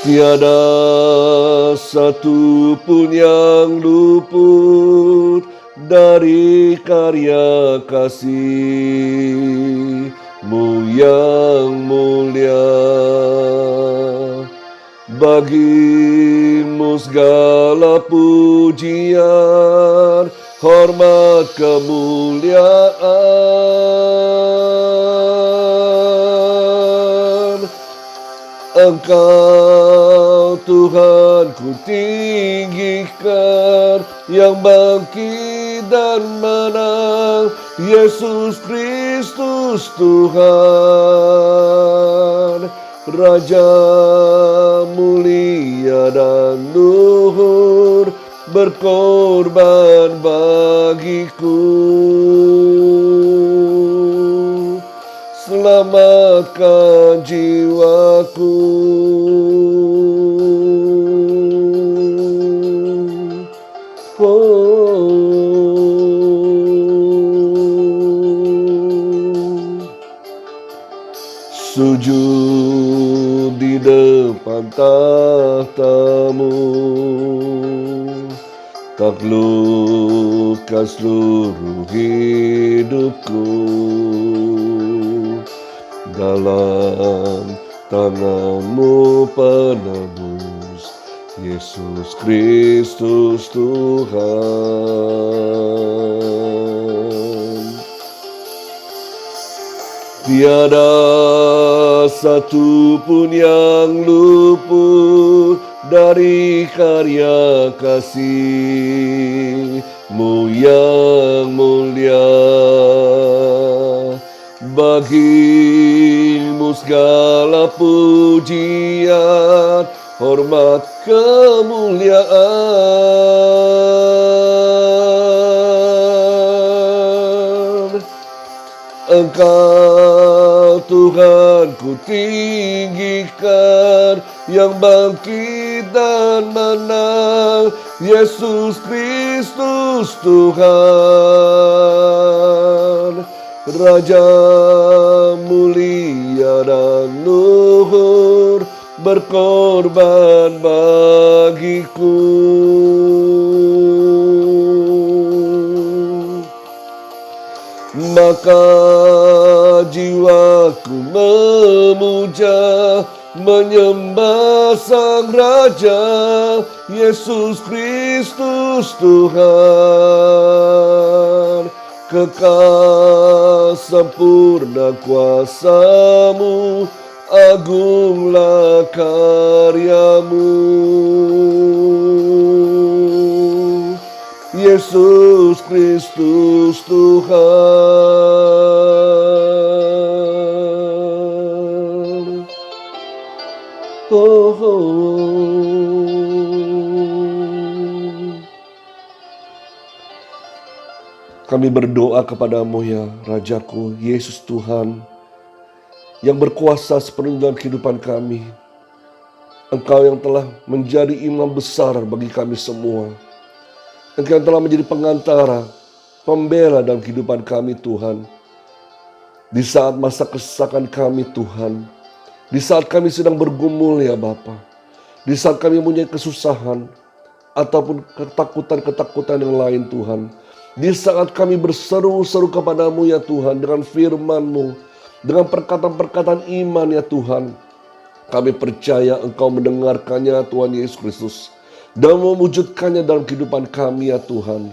Tiada satu pun yang luput dari karya kasih-Mu yang mulia. Bagi-Mu segala pujian, hormat, kemuliaan. Engkau Tuhan ku tinggikan, yang bangkit dan menang, Yesus Kristus Tuhan. Raja mulia dan luhur, berkorban bagiku. Selamatkan jiwaku. Sujud di depan tahta-Mu, taklukkan seluruh hidupku. Dalam tangan-Mu penebus, Yesus Kristus Tuhan. Tiada satu pun yang luput dari karya kasih-Mu yang mulia. Bagi-Mu segala pujian, hormat, kemuliaan. Engkau Tuhan ku tinggikan, yang bangkit dan menang, Yesus Kristus Tuhan. Raja mulia dan luhur, berkorban bagiku. Maka jiwaku memuja, menyembah Sang Raja, Yesus Kristus Tuhan. Kekal sempurna kuasa-Mu, agunglah karya-Mu. Yesus Kristus Tuhan. Oh, oh. Kami berdoa kepada-Mu ya Rajaku, Yesus Tuhan, yang berkuasa sepenuhnya dalam kehidupan kami. Engkau yang telah menjadi imam besar bagi kami semua. Engkau yang telah menjadi pengantara, pembela dalam kehidupan kami Tuhan. Di saat masa kesesakan kami Tuhan, di saat kami sedang bergumul ya Bapa, di saat kami mempunyai kesusahan ataupun ketakutan-ketakutan yang lain Tuhan, Di saat kami berseru-seru kepadamu ya Tuhan dengan firman-Mu, dengan perkataan-perkataan iman ya Tuhan, kami percaya Engkau mendengarkannya Tuhan Yesus Kristus dan mewujudkannya dalam kehidupan kami ya Tuhan.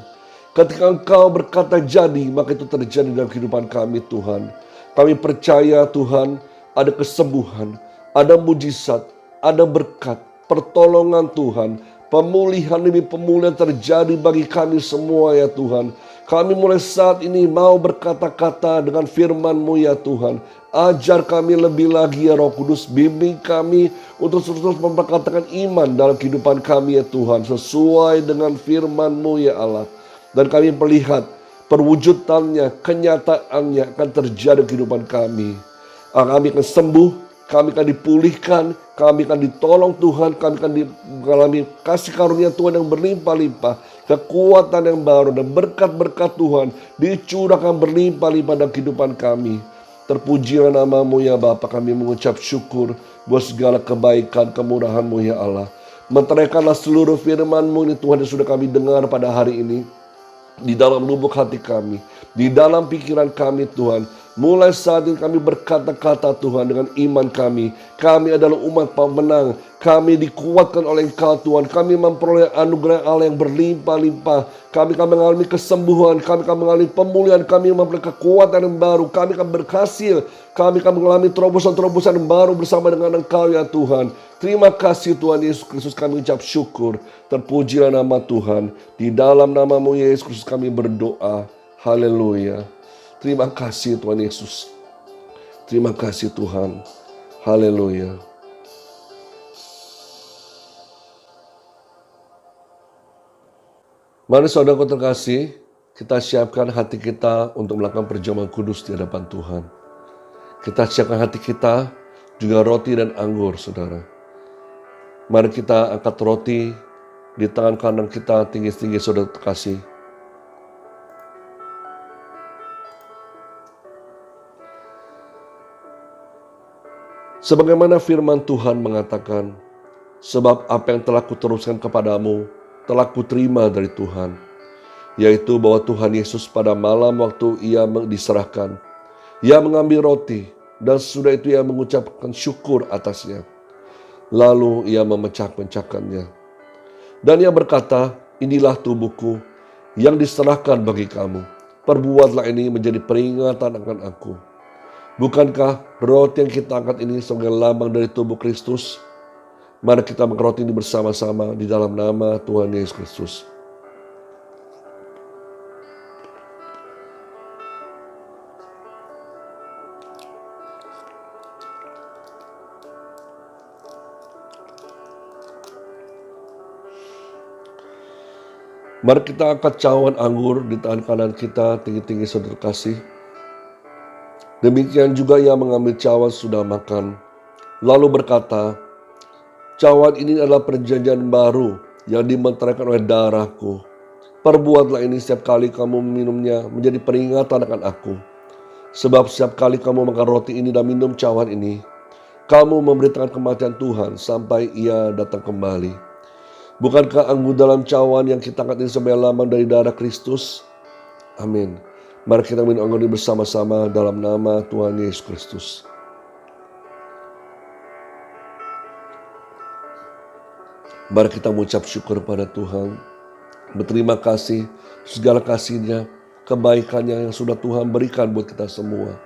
Ketika Engkau berkata jadi, maka itu terjadi dalam kehidupan kami Tuhan. Kami percaya Tuhan ada kesembuhan, ada mujizat, ada berkat, pertolongan Tuhan, pemulihan demi pemulihan terjadi bagi kami semua ya Tuhan. Kami mulai saat ini mau berkata-kata dengan firman-Mu ya Tuhan. Ajar kami lebih lagi ya Roh Kudus. Bimbing kami untuk terus memperkatakan iman dalam kehidupan kami ya Tuhan. Sesuai dengan firman-Mu ya Allah. Dan kami melihat perwujudannya, kenyataannya akan terjadi di kehidupan kami. Kami akan sembuh, kami akan dipulihkan, kami akan ditolong Tuhan, kami akan mengalami kasih karunia Tuhan yang berlimpah-limpah, kekuatan yang baru dan berkat-berkat Tuhan dicurahkan berlimpah-limpah dalam kehidupan kami. Terpujilah nama-Mu ya Bapa, kami mengucap syukur buat segala kebaikan kemurahan-Mu ya Allah. Menteraikanlah seluruh firman-Mu ini Tuhan yang sudah kami dengar pada hari ini. Di dalam lubuk hati kami, di dalam pikiran kami Tuhan. Mulai saat ini kami berkata-kata Tuhan dengan iman kami. Kami adalah umat pemenang. Kami dikuatkan oleh Engkau Tuhan. Kami memperoleh anugerah Allah yang berlimpah-limpah. Kami akan mengalami kesembuhan. Kami akan mengalami pemulihan. Kami memperoleh kekuatan yang baru. Kami akan berhasil. Kami akan mengalami terobosan-terobosan yang baru bersama dengan Engkau ya Tuhan. Terima kasih Tuhan Yesus Kristus, kami ucap syukur. Terpujilah nama Tuhan. Di dalam nama-Mu Yesus Kristus kami berdoa. Haleluya. Terima kasih Tuhan Yesus. Terima kasih Tuhan. Haleluya. Mari saudaraku terkasih, kita siapkan hati kita untuk melakukan perjamuan kudus di hadapan Tuhan. Kita siapkan hati kita, juga roti dan anggur saudara. Mari kita angkat roti di tangan kanan kita tinggi-tinggi saudara terkasih. Sebagaimana firman Tuhan mengatakan, sebab apa yang telah kuteruskan kepadamu, telah kuterima dari Tuhan. Yaitu bahwa Tuhan Yesus pada malam waktu ia diserahkan, ia mengambil roti dan sesudah itu ia mengucapkan syukur atasnya. Lalu ia memecah-pecahkannya. Dan ia berkata, inilah tubuhku yang diserahkan bagi kamu. Perbuatlah ini menjadi peringatan akan aku. Bukankah roti yang kita angkat ini sebagai lambang dari tubuh Kristus? Mari kita makan roti ini bersama-sama di dalam nama Tuhan Yesus Kristus. Mari kita angkat cawan anggur di tangan kanan kita tinggi-tinggi saudara kasih. Demikian juga ia mengambil cawan sudah makan. Lalu berkata, cawan ini adalah perjanjian baru yang dimeteraikan oleh darahku. Perbuatlah ini setiap kali kamu meminumnya menjadi peringatan akan aku. Sebab setiap kali kamu makan roti ini dan minum cawan ini, kamu memberitakan kematian Tuhan sampai ia datang kembali. Bukankah anggur dalam cawan yang kita angkat ini sebagai lambang dari darah Kristus? Amin. Mari kita minum anggur ini bersama-sama dalam nama Tuhan Yesus Kristus. Mari kita mengucap syukur pada Tuhan. Berterima kasih segala kasih-Nya, kebaikannya yang sudah Tuhan berikan buat kita semua.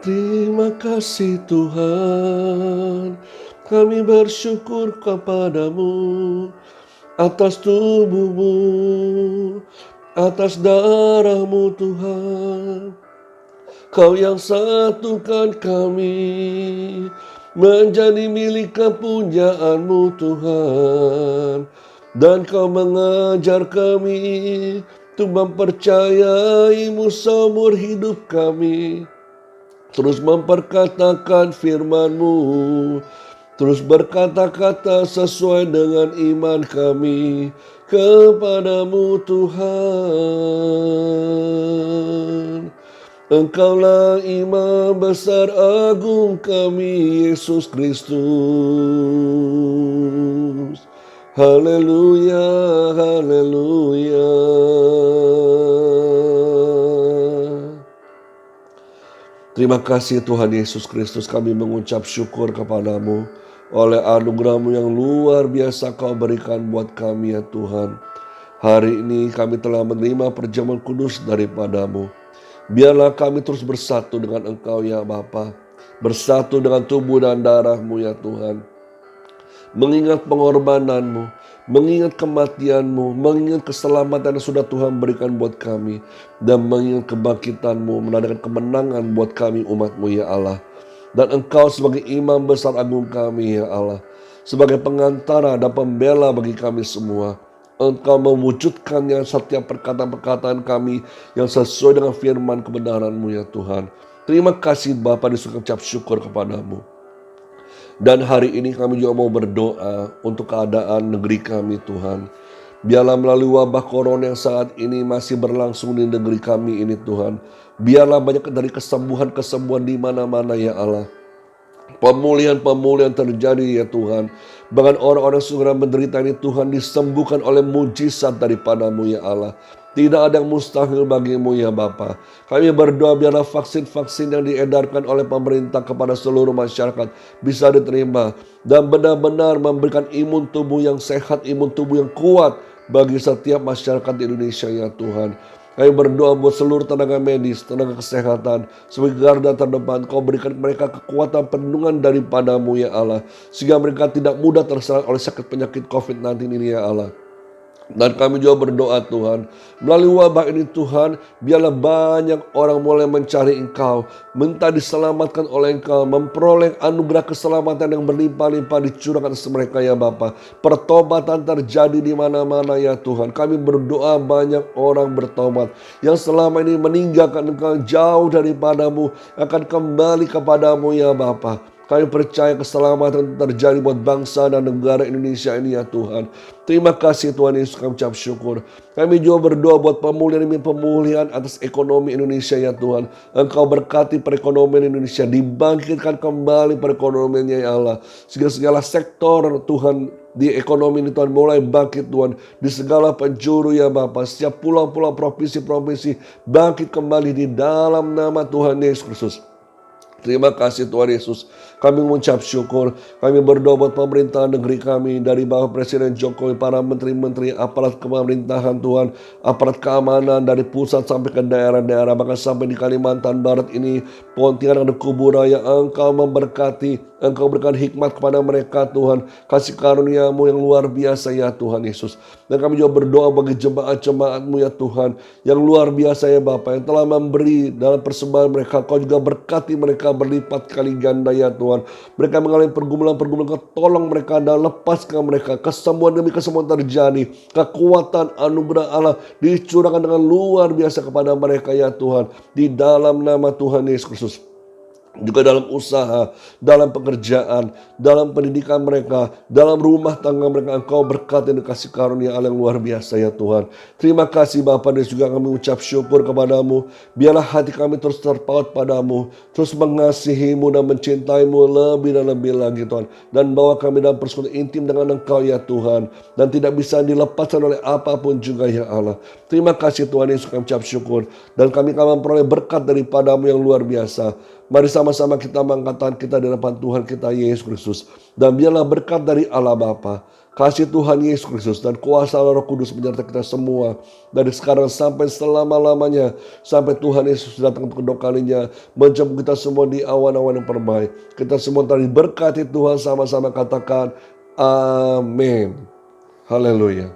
Terima kasih Tuhan, kami bersyukur kepadamu atas tubuh-Mu, atas darah-Mu Tuhan. Kau yang satukan kami menjadi milik kepunyaan-Mu Tuhan. Dan Kau mengajar kami untuk mempercayai-Mu seumur hidup kami. Terus memperkatakan firman-Mu, terus berkata-kata sesuai dengan iman kami kepadamu Tuhan. Engkaulah imam besar agung kami, Yesus Kristus. Haleluya, haleluya. Terima kasih Tuhan Yesus Kristus, kami mengucap syukur kepadamu oleh anugerah-Mu yang luar biasa Kau berikan buat kami ya Tuhan. Hari ini kami telah menerima perjamuan kudus daripadamu. Biarlah kami terus bersatu dengan Engkau ya Bapa, bersatu dengan tubuh dan darah-Mu ya Tuhan. Mengingat pengorbanan-Mu, mengingat kematian-Mu, mengingat keselamatan yang sudah Tuhan berikan buat kami, dan mengingat kebangkitan-Mu, menandakan kemenangan buat kami umat-Mu ya Allah. Dan Engkau sebagai imam besar agung kami ya Allah, sebagai pengantara dan pembela bagi kami semua. Engkau mewujudkannya setiap perkataan-perkataan kami yang sesuai dengan firman kebenaran-Mu ya Tuhan. Terima kasih Bapa, disuruh ucap syukur kepadamu. Dan hari ini kami juga mau berdoa untuk keadaan negeri kami Tuhan. Biarlah melalui wabah corona yang saat ini masih berlangsung di negeri kami ini Tuhan. Biarlah banyak dari kesembuhan-kesembuhan di mana-mana ya Allah. Pemulihan-pemulihan terjadi ya Tuhan. Bahkan orang-orang yang segera menderita ini Tuhan disembuhkan oleh mujizat daripada-Mu ya Allah. Tidak ada yang mustahil bagi-Mu ya Bapa. Kami berdoa biarlah vaksin-vaksin yang diedarkan oleh pemerintah kepada seluruh masyarakat bisa diterima. Dan benar-benar memberikan imun tubuh yang sehat, imun tubuh yang kuat bagi setiap masyarakat di Indonesia ya Tuhan. Kami berdoa buat seluruh tenaga medis, tenaga kesehatan, sebagai garda terdepan. Kau berikan mereka kekuatan perlindungan daripada-Mu ya Allah. Sehingga mereka tidak mudah terserang oleh sakit penyakit COVID-19 ini ya Allah. Dan kami juga berdoa Tuhan, melalui wabah ini Tuhan, biarlah banyak orang mulai mencari Engkau, minta diselamatkan oleh Engkau, memperoleh anugerah keselamatan yang berlimpah-limpah dicurahkan atas mereka ya Bapa. Pertobatan terjadi di mana-mana ya Tuhan. Kami berdoa banyak orang bertobat yang selama ini meninggalkan Engkau, jauh daripada-Mu, akan kembali kepada-Mu ya Bapa. Kami percaya keselamatan terjadi buat bangsa dan negara Indonesia ini ya Tuhan. Terima kasih Tuhan Yesus, kami ucap syukur. Kami juga berdoa buat pemulihan atas ekonomi Indonesia ya Tuhan. Engkau berkati perekonomian Indonesia, dibangkitkan kembali perekonomiannya ya Allah. Sehingga segala sektor Tuhan di ekonomi ini Tuhan mulai bangkit Tuhan. Di segala penjuru ya Bapa, setiap pulau-pulau provinsi-provinsi bangkit kembali di dalam nama Tuhan Yesus Kristus. Terima kasih Tuhan Yesus. Kami mengucap syukur. Kami berdoa buat pemerintahan negeri kami, dari bawah Presiden Jokowi, para menteri-menteri, aparat pemerintahan Tuhan, aparat keamanan dari pusat sampai ke daerah-daerah, bahkan sampai di Kalimantan Barat ini, Pontianak dan Kuburaya. Engkau memberkati, Engkau berikan hikmat kepada mereka Tuhan. Kasih karunia-Mu yang luar biasa ya Tuhan Yesus. Dan kami juga berdoa bagi jemaat-jemaat-Mu ya Tuhan, yang luar biasa ya Bapa, yang telah memberi dalam persembahan mereka. Kau juga berkati mereka berlipat kali ganda ya Tuhan. Mereka mengalami pergumulan-pergumulan, tolong mereka dan lepaskan mereka. Kesembuhan demi kesembuhan terjadi. Kekuatan anugerah Allah dicurahkan dengan luar biasa kepada mereka ya Tuhan. Di dalam nama Tuhan Yesus Kristus. Juga dalam usaha, dalam pekerjaan, dalam pendidikan mereka, dalam rumah tangga mereka, Engkau berkati dan kasih karunia Allah yang luar biasa ya Tuhan. Terima kasih Bapa, dan juga kami ucap syukur kepadamu. Biarlah hati kami terus terpaut padamu, terus mengasihi-Mu dan mencintai-Mu lebih dan lebih lagi Tuhan. Dan bawa kami dalam persekutuan intim dengan Engkau ya Tuhan, dan tidak bisa dilepaskan oleh apapun juga ya Allah. Terima kasih Tuhan Yesus, kami ucap syukur. Dan kami akan memperoleh berkat daripada-Mu yang luar biasa. Mari sama-sama kita mengangkat tangan kita di hadapan Tuhan kita Yesus Kristus. Dan biarlah berkat dari Allah Bapa, kasih Tuhan Yesus Kristus, dan kuasa Roh Kudus menyertai kita semua. Dari sekarang sampai selama-lamanya. Sampai Tuhan Yesus datang untuk kedua kalinya, menjemput kita semua di awan-awan yang permai. Kita semua tadi berkati Tuhan, sama-sama katakan amin. Haleluya.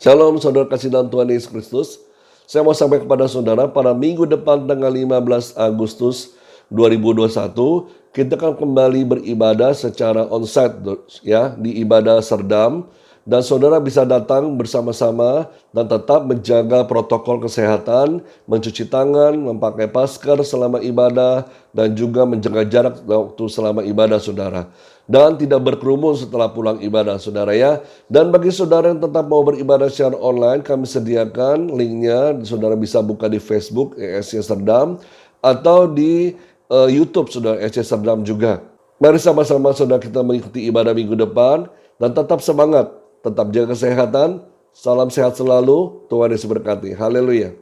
Shalom saudara kasih dalam Tuhan Yesus Kristus. Saya mau sampaikan kepada saudara, pada minggu depan tanggal 15 Agustus 2021, kita akan kembali beribadah secara onsite ya, di ibadah Serdam. Dan saudara bisa datang bersama-sama dan tetap menjaga protokol kesehatan, mencuci tangan, memakai masker selama ibadah, dan juga menjaga jarak waktu selama ibadah saudara. Dan tidak berkerumun setelah pulang ibadah saudara ya. Dan bagi saudara yang tetap mau beribadah secara online, kami sediakan linknya. Saudara bisa buka di Facebook ESC Serdam, atau di YouTube saudara ESC Serdam juga. Mari sama-sama saudara kita mengikuti ibadah minggu depan. Dan tetap semangat, tetap jaga kesehatan. Salam sehat selalu, Tuhan Yesus berkati. Haleluya.